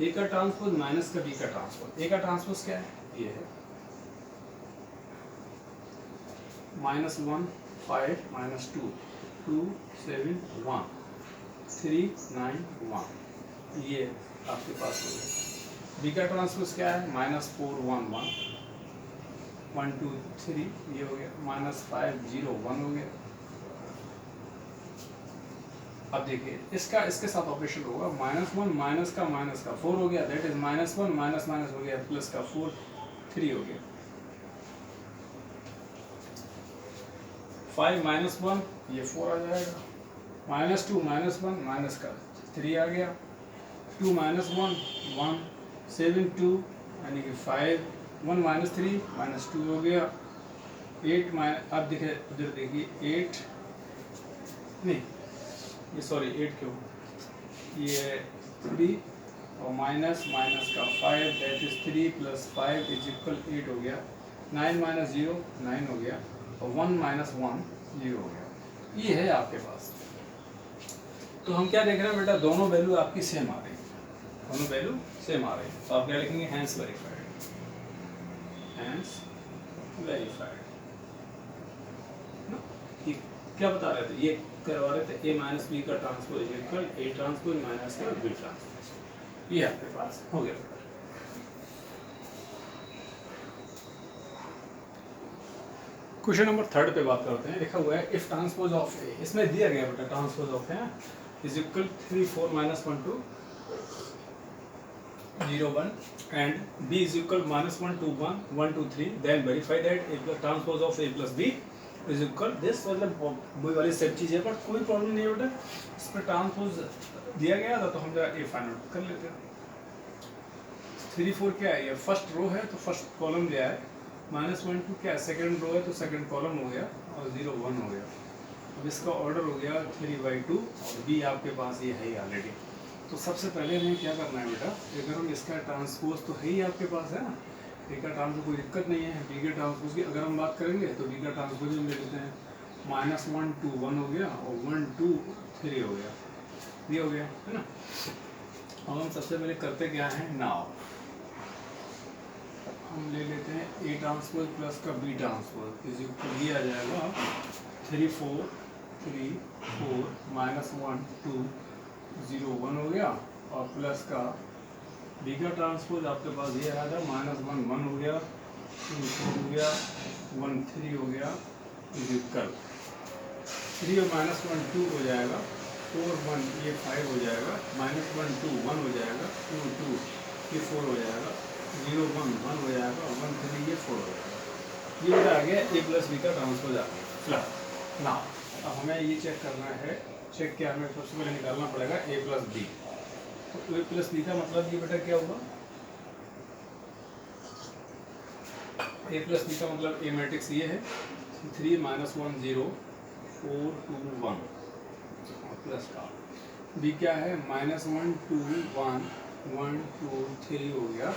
ए का ट्रांसपोज माइनस का बी का ट्रांसपोज। ए का ट्रांसपोज क्या है, ये है -1 5 -2 2 7 1 3 9 1, ये आपके पास हो गया। बी का ट्रांसपोज क्या है, -4 1 1 1 2 3, ये हो गया। -5 0 1 हो गया। अब देखिए इसके साथ ऑपरेशन होगा, -1 माइनस का 4 हो गया, दैट इज -1 माइनस हो गया, प्लस का 4 3 हो गया। 5 -1 ये 4 आ जाएगा, -2 -1 माइनस का 3 आ गया, 2 -1 1 7 2 यानी कि 5 1 -3 -2 हो गया। 8 अब देखिए उधर देखिए 8 नहीं, ये सॉरी 8 क्यों, ये 3 और माइनस का 5 दैट इज 3 + 5 = 8 हो गया। 9 - 0 9 हो गया, और 1 - 1 0 हो गया। ये है आपके पास। तो हम क्या देख रहे हैं बेटा, दोनों वैल्यू आपकी सेम आ रही है, दोनों वैल्यू सेम आ रही है। तो आप क्या लिखेंगे, हैंस वेरीफाइड, हैंस वेरीफाइड। ये क्या बता रहे थे, ये करवा रहे थे a माइनस बी का transpose equal a transpose minus का b ट्रांसपोज। ये आपके पास हो गया। क्वेश्चन नंबर 3 पे बात करते हैं। लिखा हुआ है इफ ट्रांसपोज ऑफ a, इसमें दिया गया बेटा transpose of a is equal 3 4 -1 2 0 1 and b is equal -1 2 1 1 2 3, then verify that a transpose of a plus b is equal this. मतलब वही वाली सब चीज़ है, बट कोई प्रॉब्लम नहीं है बेटा, इस पर ट्रांसपोज दिया गया था तो हम जरा ए फाइंड आउट कर लेते हैं। 3 4 क्या है, ये फर्स्ट रो है तो फर्स्ट कॉलम दिया है, -1 2 क्या है, सेकंड रो है तो सेकंड कॉलम हो गया, और 0 1 हो गया। अब इसका ऑर्डर हो गया 3/2, और बी आपके पास ये है ही ऑलरेडी। तो सबसे पहले हमें क्या करना है बेटा, अगर हम इसका ट्रांसपोज तो है ही आपके पास है ना, ए का ट्रांसपोज कोई दिक्कत नहीं है। बी के ट्रांसपोज की अगर हम बात करेंगे तो बी का ट्रांसपोज हम ले लेते हैं, -1 2 1 हो गया, और 1 2 3 हो गया, ये हो गया, है ना। अब हम सबसे पहले करते क्या है, नाउ हम ले लेते हैं ए ट्रांसपोज प्लस का बी ट्रांसपोज इज इक्वल, ये आ जाएगा 3 4 3 4 -1 2 0 1 हो गया, और प्लस का बी का ट्रांसपोज आपके पास ये आया था, -1 1 हो गया, 2 4 हो गया, 1 3 हो गया, इक्वल 3 और -1 2 हो जाएगा, 4 1 ये 5 हो जाएगा, -1 2 1 हो जाएगा, 2 2 ये 4 हो जाएगा, 0 1 1 हो जाएगा, और 1 3 ये 4 हो जाएगा। ये आ गया ए प्लस बी का ट्रांसपोज आ गया। फिलहाल ना अब हमें ये चेक करना है, चेक क्या हमें सबसे पहले निकालना पड़ेगा ए प्लस बी। तो ए प्लस बी का मतलब ये बेटा क्या होगा, ए प्लस बी का मतलब ए मैट्रिक्स ये है 3 - 1 0 4 2 1, और प्लस का बी क्या है, -1 2 1 1 2 3 हो गया,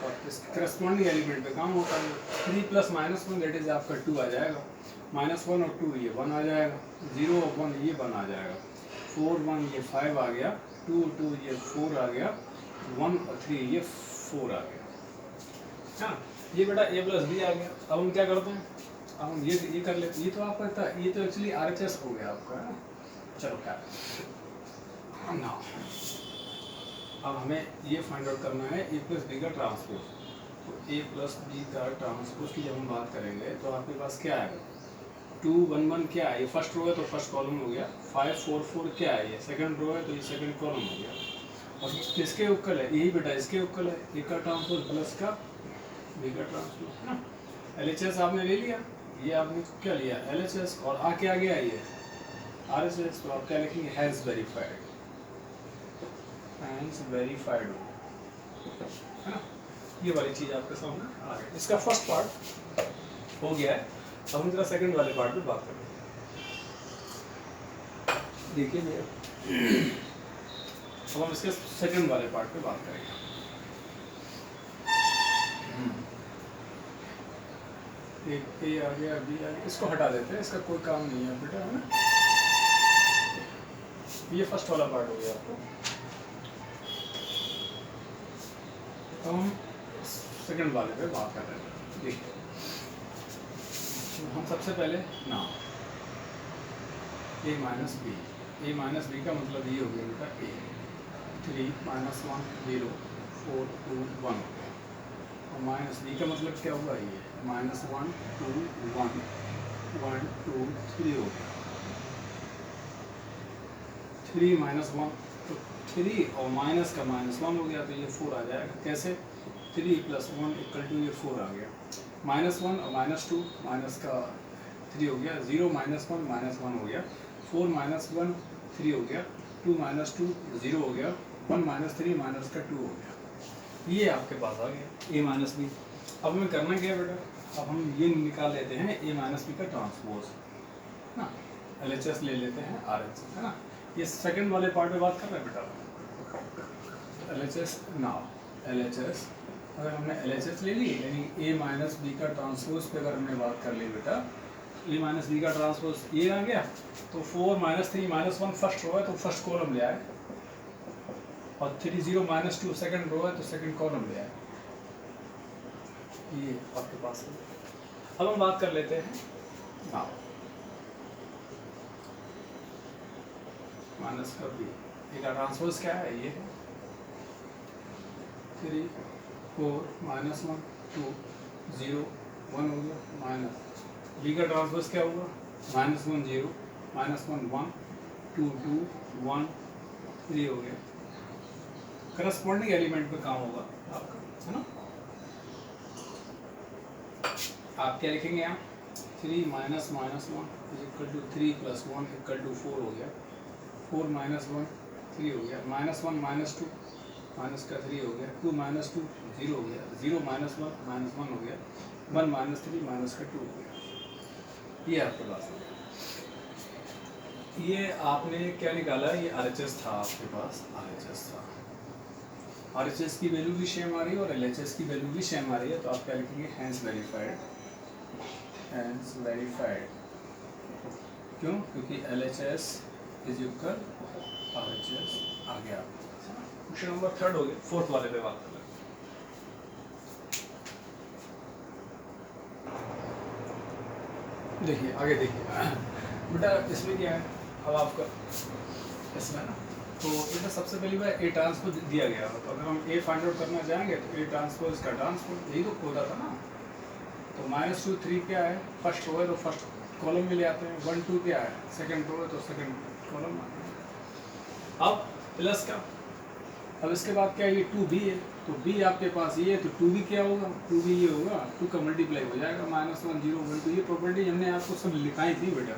और इस करस्पॉन्डिंग एलिमेंट पे काम होता है। 3 + -1 दैट इज आपका 2 आ जाएगा, -1 और 2 ये 1 आ जाएगा, 0 और 1 ये 1 आ जाएगा, 4 1 ये 5 आ गया, 2 2 ये 4 आ गया, 1 और 3 ये 4 आ गया। हाँ, ये बेटा ए प्लस बी आ गया। अब हम क्या करते हैं, अब हम ये कर लेते हैं। ये तो आपका था, ये तो एक्चुअली RHS हो गया आपका, है ना। चलो क्या ना, अब हमें ये फाइंड आउट करना है ए प्लस बी का ट्रांसपोज। तो ए प्लस बी का ट्रांसपोज की जब हम बात करेंगे तो आपके पास क्या आएगा, 2 1 1 क्या है, ये फर्स्ट रो है तो फर्स्ट कॉलम हो गया, 5 4 4 क्या है, ये सेकंड रो है तो ये सेकंड कॉलम हो गया, और किसके उक्कल है, यही बेटा इसके उक्कल है, ए का ट्रांसपोज प्लस का बी का ट्रांसपोज है ना। एलएचएस आपने ले लिया, ये आपने क्या लिया एलएचएस, और आके आ गया ये आरएचएस, तो आप क्या लिखेंगे हैज वेरीफाइड, हैज वेरीफाइड है ना। ये वाली चीज आपके सामने आ गई, इसका फर्स्ट पार्ट हो गया है। अब हम जरा सेकंड वाले पार्ट पे बात करें। देखिए भैया, अब हम इसके सेकंड वाले पार्ट पे बात करेंगे। एक ए आ गया, बी आ गया, इसको हटा देते हैं, इसका कोई काम नहीं है बेटा, है ना। ये फर्स्ट वाला पार्ट हो गया आपको। अब हम सेकंड वाले पे बात कर रहे हैं। देखिए हम सबसे पहले ना ए माइनस बी, ए माइनस बी का मतलब ये हो गया बेटा ए, 3 -1 0 4 2 1 हो गया, और माइनस बी का मतलब क्या होगा, ये -1 2 1 1 2 3 हो गया, 3 -1 तो 3 और माइनस का -1 हो गया, तो ये 4 आ जाएगा। कैसे, 3 + 1 = ये 4 आ गया, -1 और -2 माइनस का 3 हो गया, 0 -1 -1 हो गया, 4 -1 3 हो गया, 2 -2 0 हो गया, 1 -3 माइनस का 2 हो गया। ये आपके पास आ गया ए माइनस बी। अब हमें करना क्या है बेटा, अब हम ये निकाल लेते हैं ए माइनस बी का ट्रांसपोज ना, एलएचएस ले लेते हैं आरएच, है ना। ये सेकंड वाले पार्ट में बात कर रहे हैं बेटा, एलएचएस नाउ एलएचएस, अगर हमने एलएचएस ले ली यानी ए माइनस बी का ट्रांसपोज पे अगर हमने बात कर ली बेटा, ए माइनस बी का ट्रांसपोज ये आ गया, तो 4 -3 -1 फर्स्ट रो है तो फर्स्ट कॉलम ले आए, और 3 0 -2 सेकंड रो है तो सेकंड कॉलम ले आए, ये आपके पास है। अब हम बात कर लेते हैं नाउ माइनस का बी, ए का ट्रांसपोज क्या है, ये 3 4 -1 2 0 1 हो गया, माइनस बी का ट्रांसपोज क्या होगा, -1 0 -1 1 2 2 1 3 हो गया, करस्पॉन्डिंग एलिमेंट पे काम होगा आपका, है ना। आप क्या लिखेंगे यहाँ, 3 - -1 = 3 + 1 = 4 हो गया, 4 -1 3 हो गया, -1 -2 माइनस का 3 हो गया, 2 -2 0 हो गया, 0 -1 -1 हो गया, 1 -3 माइनस का 2 हो गया। ये आपके पास हो गया। ये आपने क्या निकाला, ये आरएचएस था आपके पास, आरएचएस था, आरएचएस की वैल्यू भी सेम आ रही है और एलएचएस की वैल्यू भी सेम आ रही है, तो आप क्या लिखेंगे हैंस वेरीफाइड, हैंस वेरीफाइड। क्यों, क्योंकि एलएचएस इज इक्वल आरएचएस आ गया। क्वेश्चन नंबर 3 हो गया, फोर्थ वाले पे बात कर लें। देखिए आगे देखिए बेटा, इसमें क्या है, अब आपका इसमें ना, तो बेटा सबसे पहली बार ए ट्रांसपोज दिया गया, तो अगर हम ए फाइंड आउट करना चाहेंगे तो ए ट्रांसपोज का ट्रांसपोज यही तो होता था ना। तो -2 3 क्या है, फर्स्ट रो है तो फर्स्ट कॉलम में ले आते हैं, 1 2 क्या है, सेकंड रो है तो सेकंड कॉलम में आते हैं। अब प्लस का, अब इसके बाद क्या है, ये 2b है, तो b आपके पास ये है, तो 2b क्या होगा, 2b ये होगा, 2 का मल्टीप्लाई हो जाएगा, -1 0 1 2, ये प्रॉपर्टी हमने आपको सब लिखाई थी बेटा।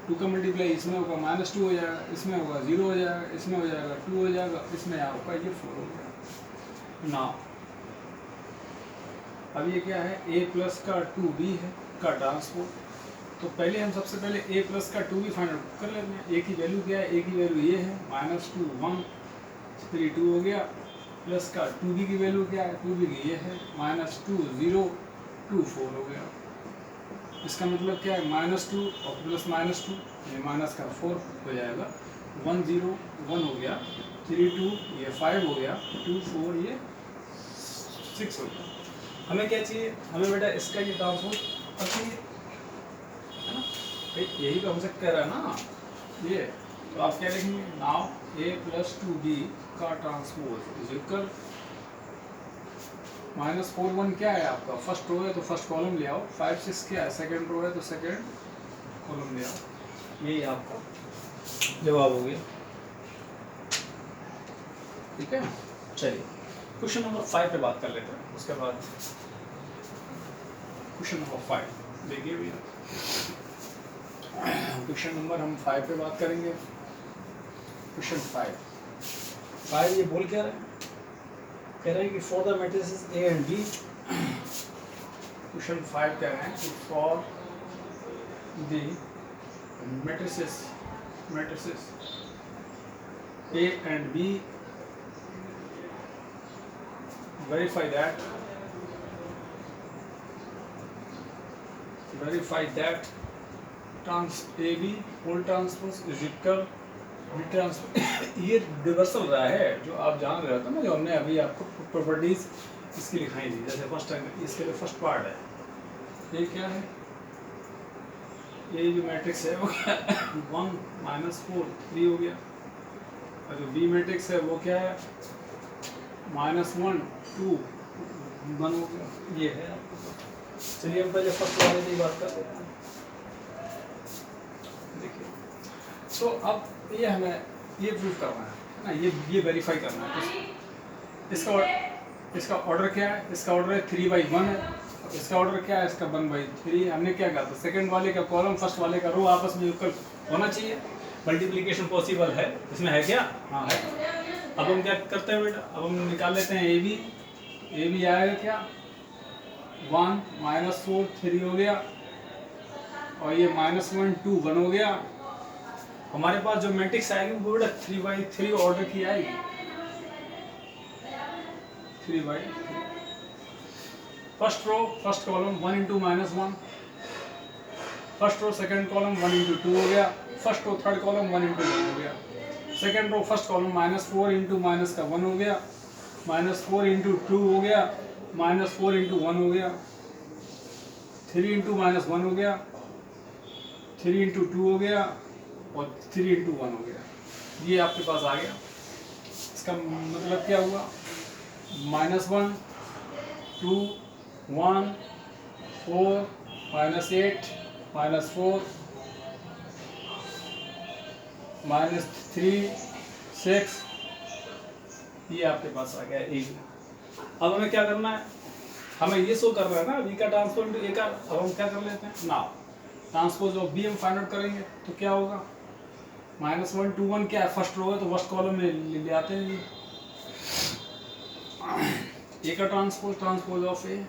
2 का मल्टीप्लाई इसमें होगा, -2 हो जाएगा, इसमें होगा 0 हो जाएगा, इसमें हो जाएगा 2 हो जाएगा, इसमें आपका ये 4 हो जाएगा ना। अब ये क्या है, a प्लस का 2b है का ट्रांसपोज, तो पहले हम सबसे पहले a प्लस का 2b फाइंड आउट कर लेते हैं। a की वैल्यू क्या है, a की वैल्यू ये है, -2 1 3 2 हो गया, प्लस का 2b की वैल्यू क्या है, 2b की ये है, -2 0 2 4 हो गया। इसका मतलब क्या है, -2 और प्लस -2, ये माइनस का 4 हो जाएगा, 1 0 1 हो गया, 3 2 ये 5 हो गया, 2 4 ये 6 हो गया। हमें क्या चाहिए, हमें बेटा इसका ये ट्रांसपोज चाहिए, है ना भाई, यही तो हमसे कह रहा है ना ये। तो आप क्या लिखेंगे, नाउ a + 2b का ट्रांसपोज इज इक्वल -4 1 क्या है आपका, फर्स्ट रो है तो फर्स्ट कॉलम ले आओ, 5 6 क्या है, सेकंड रो है तो सेकंड कॉलम ले आओ। यही आपका जवाब हो गया। ठीक है, चलिए क्वेश्चन नंबर 5 पे बात कर लेते हैं, उसके बाद क्वेश्चन नंबर 5 देखिए भैया। क्वेश्चन नंबर हम 5 पे बात करेंगे। क्वेश्चन 5 ये बोल क्या रहा है, कह रहे हैं कि for the matrices A and B. Question 5 कह रहे हैं कि for the matrices A and B verify that trans AB whole transpose is equal B transpose ये रिवर्सल रहा है जो आप जान रहे हो ना, जो हमने अभी आपको प्रॉपर्टीज इसकी लिखाई थी। जैसे फर्स्ट टाइम इसके लिए फर्स्ट पार्ट है, ये क्या है, ये जो मैट्रिक्स है वो 1 -4 3 हो गया, और जो बी मैट्रिक्स है वो क्या है, -1 2 1 हो गया, ये है आपके पास। चलिए हम पहले फर्स्ट वाले की बात करते हैं। देखिए, तो अब ये हमें ये प्रूव करना है ना, ये वेरीफाई करना है। इसका ऑर्डर क्या है, इसका ऑर्डर है 3/1 है, इसका ऑर्डर क्या है, इसका 1/3। हमने क्या कहा था, सेकंड वाले का कॉलम फर्स्ट वाले का रो आपस में इक्वल होना चाहिए, मल्टीप्लिकेशन पॉसिबल है, इसमें है क्या, हाँ है। अब हम क्या करते हैं बेटा, अब हम निकाल लेते हैं ए बी आएगा क्या, 1 -4 3 हो गया, और ये -1 2 1 हो गया। हमारे पास जो मैट्रिक्स आएगी वो बेटा 3/3 ऑर्डर की आएगी, 3/3। First row first column 1 × -1, first row second column 1 × 2 हो गया, फर्स्ट रो थर्ड कॉलम 1 × 1 हो गया, सेकंड रो फर्स्ट कॉलम -4 × -1 हो गया, -4 × 2 हो गया, -4 × 1 हो गया, 3 × -1 हो गया, 3 × 2 हो गया, और 3 × 1 हो गया। ये आपके पास आ गया। इसका मतलब क्या हुआ, -1 2 1 4 -8 -4 -3 6, ये आपके पास आ गया ए। अब हमें क्या करना है, हमें ये शो कर रहा है ना बी का ट्रांसपोज इनटू ए का। अब हम क्या कर लेते हैं ना, ट्रांसपोज ऑफ बी हम फाइंड आउट करेंगे, तो क्या होगा, -1 2 1 क्या है, फर्स्ट रो है तो फर्स्ट कॉलम में ले आते हैं ए का ट्रांसपोज ऑफ ए।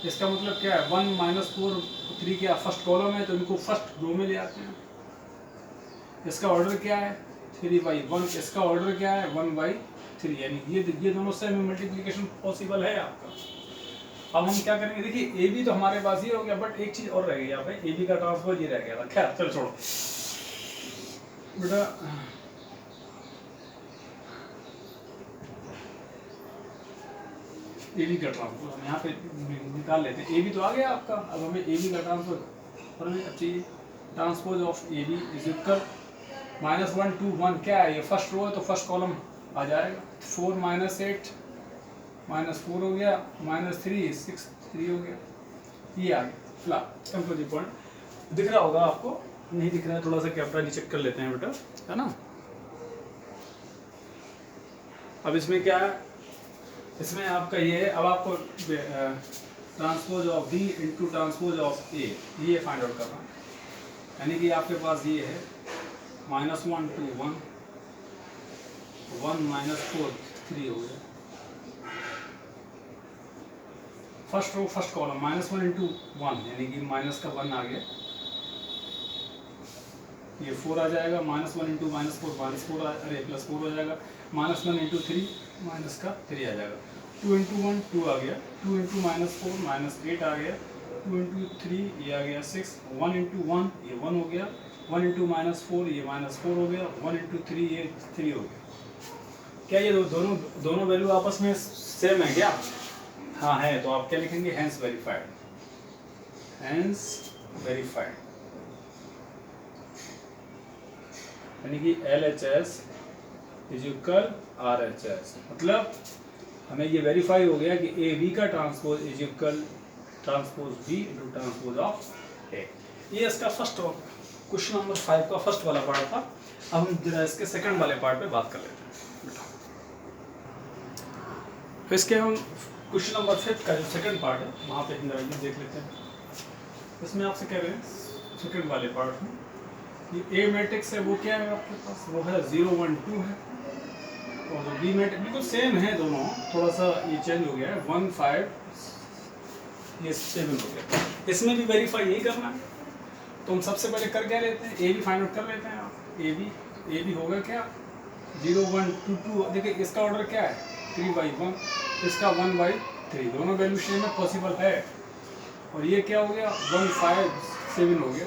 इसका मतलब क्या है, 1 -4 3 क्या फर्स्ट कॉलम है तो इनको फर्स्ट रो में ले आते हैं। इसका ऑर्डर क्या है, 3/1, इसका ऑर्डर क्या है, 1/3, यानी ये दोनों से हमें मल्टीप्लिकेशन पॉसिबल है आपका। अब हम क्या करेंगे, देखिए ए बी तो हमारे पास ये हो गया, बट एक चीज और रह गई यहाँ पे, ए बी का ट्रांसपोज ये रह गया था। खैर चलो छोड़ो बेटा, ए बी का ट्रांसपोज हम यहाँ पे निकाल लेते हैं। ए बी तो आ गया आपका, अब हमें ए बी का ट्रांसपोज और हमें चाहिए transpose of A B is equal -1 2 1 क्या है, ये फर्स्ट रो है तो फर्स्ट कॉलम आ जाएगा, 4 -8 -4 हो गया, -3 6 3 हो गया, ये आ गया। फिलहाल कंक्लूसिव पॉइंट दिख रहा होगा आपको, नहीं दिख रहा है थोड़ा सा कैमरा नीचे कर लेते हैं बेटा, है ना। अब इसमें क्या है, इसमें आपका ये है, अब आपको transpose of B into transpose of A ये फाइंड आउट करना है। यानी कि आपके पास ये है -1 2 1 1 -4 3 हो गया, फर्स्ट रो फर्स्ट कॉलम -1 × 1 यानी कि माइनस का 1 आ गया, ये 4 आ जाएगा, -1 × -4 अरे +4 हो जाएगा, -1 × 3 माइनस का 3 आ जाएगा, 2 × 1 2 आ गया, 2 × -4 -8 आ गया, 2 × 3 ये आ गया 6, 1 × 1 ये 1 हो गया, 1 × -4 ये -4 हो गया, 1 × 3 ये 3 हो गया। क्या ये दोनों वैल्यू आपस में सेम है क्या, हाँ है, तो आप क्या लिखेंगे, हेंस वेरीफाइड, हेंस वेरीफाइड, यानी कि LHS इज इक्वल RHS, मतलब हमें ये वेरीफाई हो गया कि ए बी का transpose is equal transpose B into transpose of A. ये इसका फर्स्ट क्वेश्चन नंबर 5 का फर्स्ट वाला पार्ट था। अब हम जरा इसके सेकंड वाले पार्ट पे बात कर लेते हैं। तो इसके हम क्वेश्चन नंबर 5 का जो सेकंड पार्ट है वहाँ पे हम जरा ये देख लेते हैं। इसमें आपसे कह रहे हैं सेकंड वाले पार्ट में ये ए मैट्रिक्स है वो क्या है आपके पास, वो है 0 1 2 है, और जो बी मैट्रिक्स बिल्कुल सेम है दोनों, थोड़ा सा ये चेंज हो गया है 1 5 ये 7 हो गया। इसमें भी वेरीफाई यही करना है, तो हम सबसे पहले कर क्या लेते हैं, ए बी फाइंड आउट कर लेते हैं आप। ए बी होगा क्या 0 1 2 2, देखिए इसका ऑर्डर क्या है 3/1, इसका 1/3, दोनों वैल्यू सेम है, पॉसिबल है। और ये क्या हो गया 1 5 7 हो गया।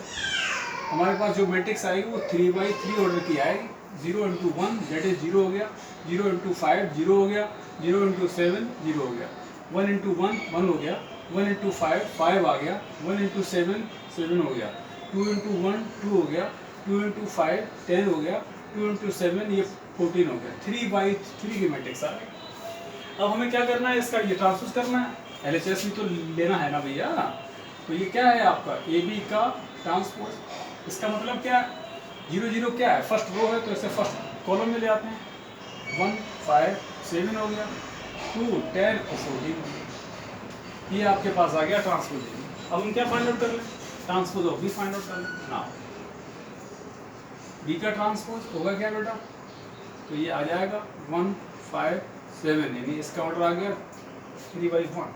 हमारे पास जो मैट्रिक्स आएगी वो 3/3 ऑर्डर की आएगी। 0 × 1 दैट इज 0 हो गया, 0 × 5 0 हो गया, 0 × 7 0 हो गया, 1 × 1 1 हो गया, 1 × 5 5 आ गया, 1 × 7 7 हो गया, 2 × 1 2 हो गया, 2 × 5 10 हो गया, 2 × 7 ये 14 हो गया। 3/3 की मैट्रिक्स आ गई। अब हमें क्या करना है, इसका ये ट्रांसपोज करना है, LHS भी तो लेना है ना भैया। तो ये क्या है आपका ए बी का ट्रांसपोज। इसका मतलब क्या है 0 0 क्या है, फर्स्ट रो है तो इसे फर्स्ट कॉलम में ले आते हैं। 1 5 7 हो गया, 2 10 और 14 हो गया। ये आपके पास आ गया ट्रांसपोज। अब हम क्या फाइंड आउट कर लें, transpose of B find out कर लें ना। बी का ट्रांसपोज होगा क्या बेटा, तो ये आ जाएगा 1 5 7, यानी इसका ऑर्डर आ गया 3/1।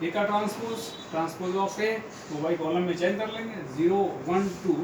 ए का ट्रांसपोज ऑफ ए वो भाई कॉलम में चेंज कर लेंगे, 0 1 2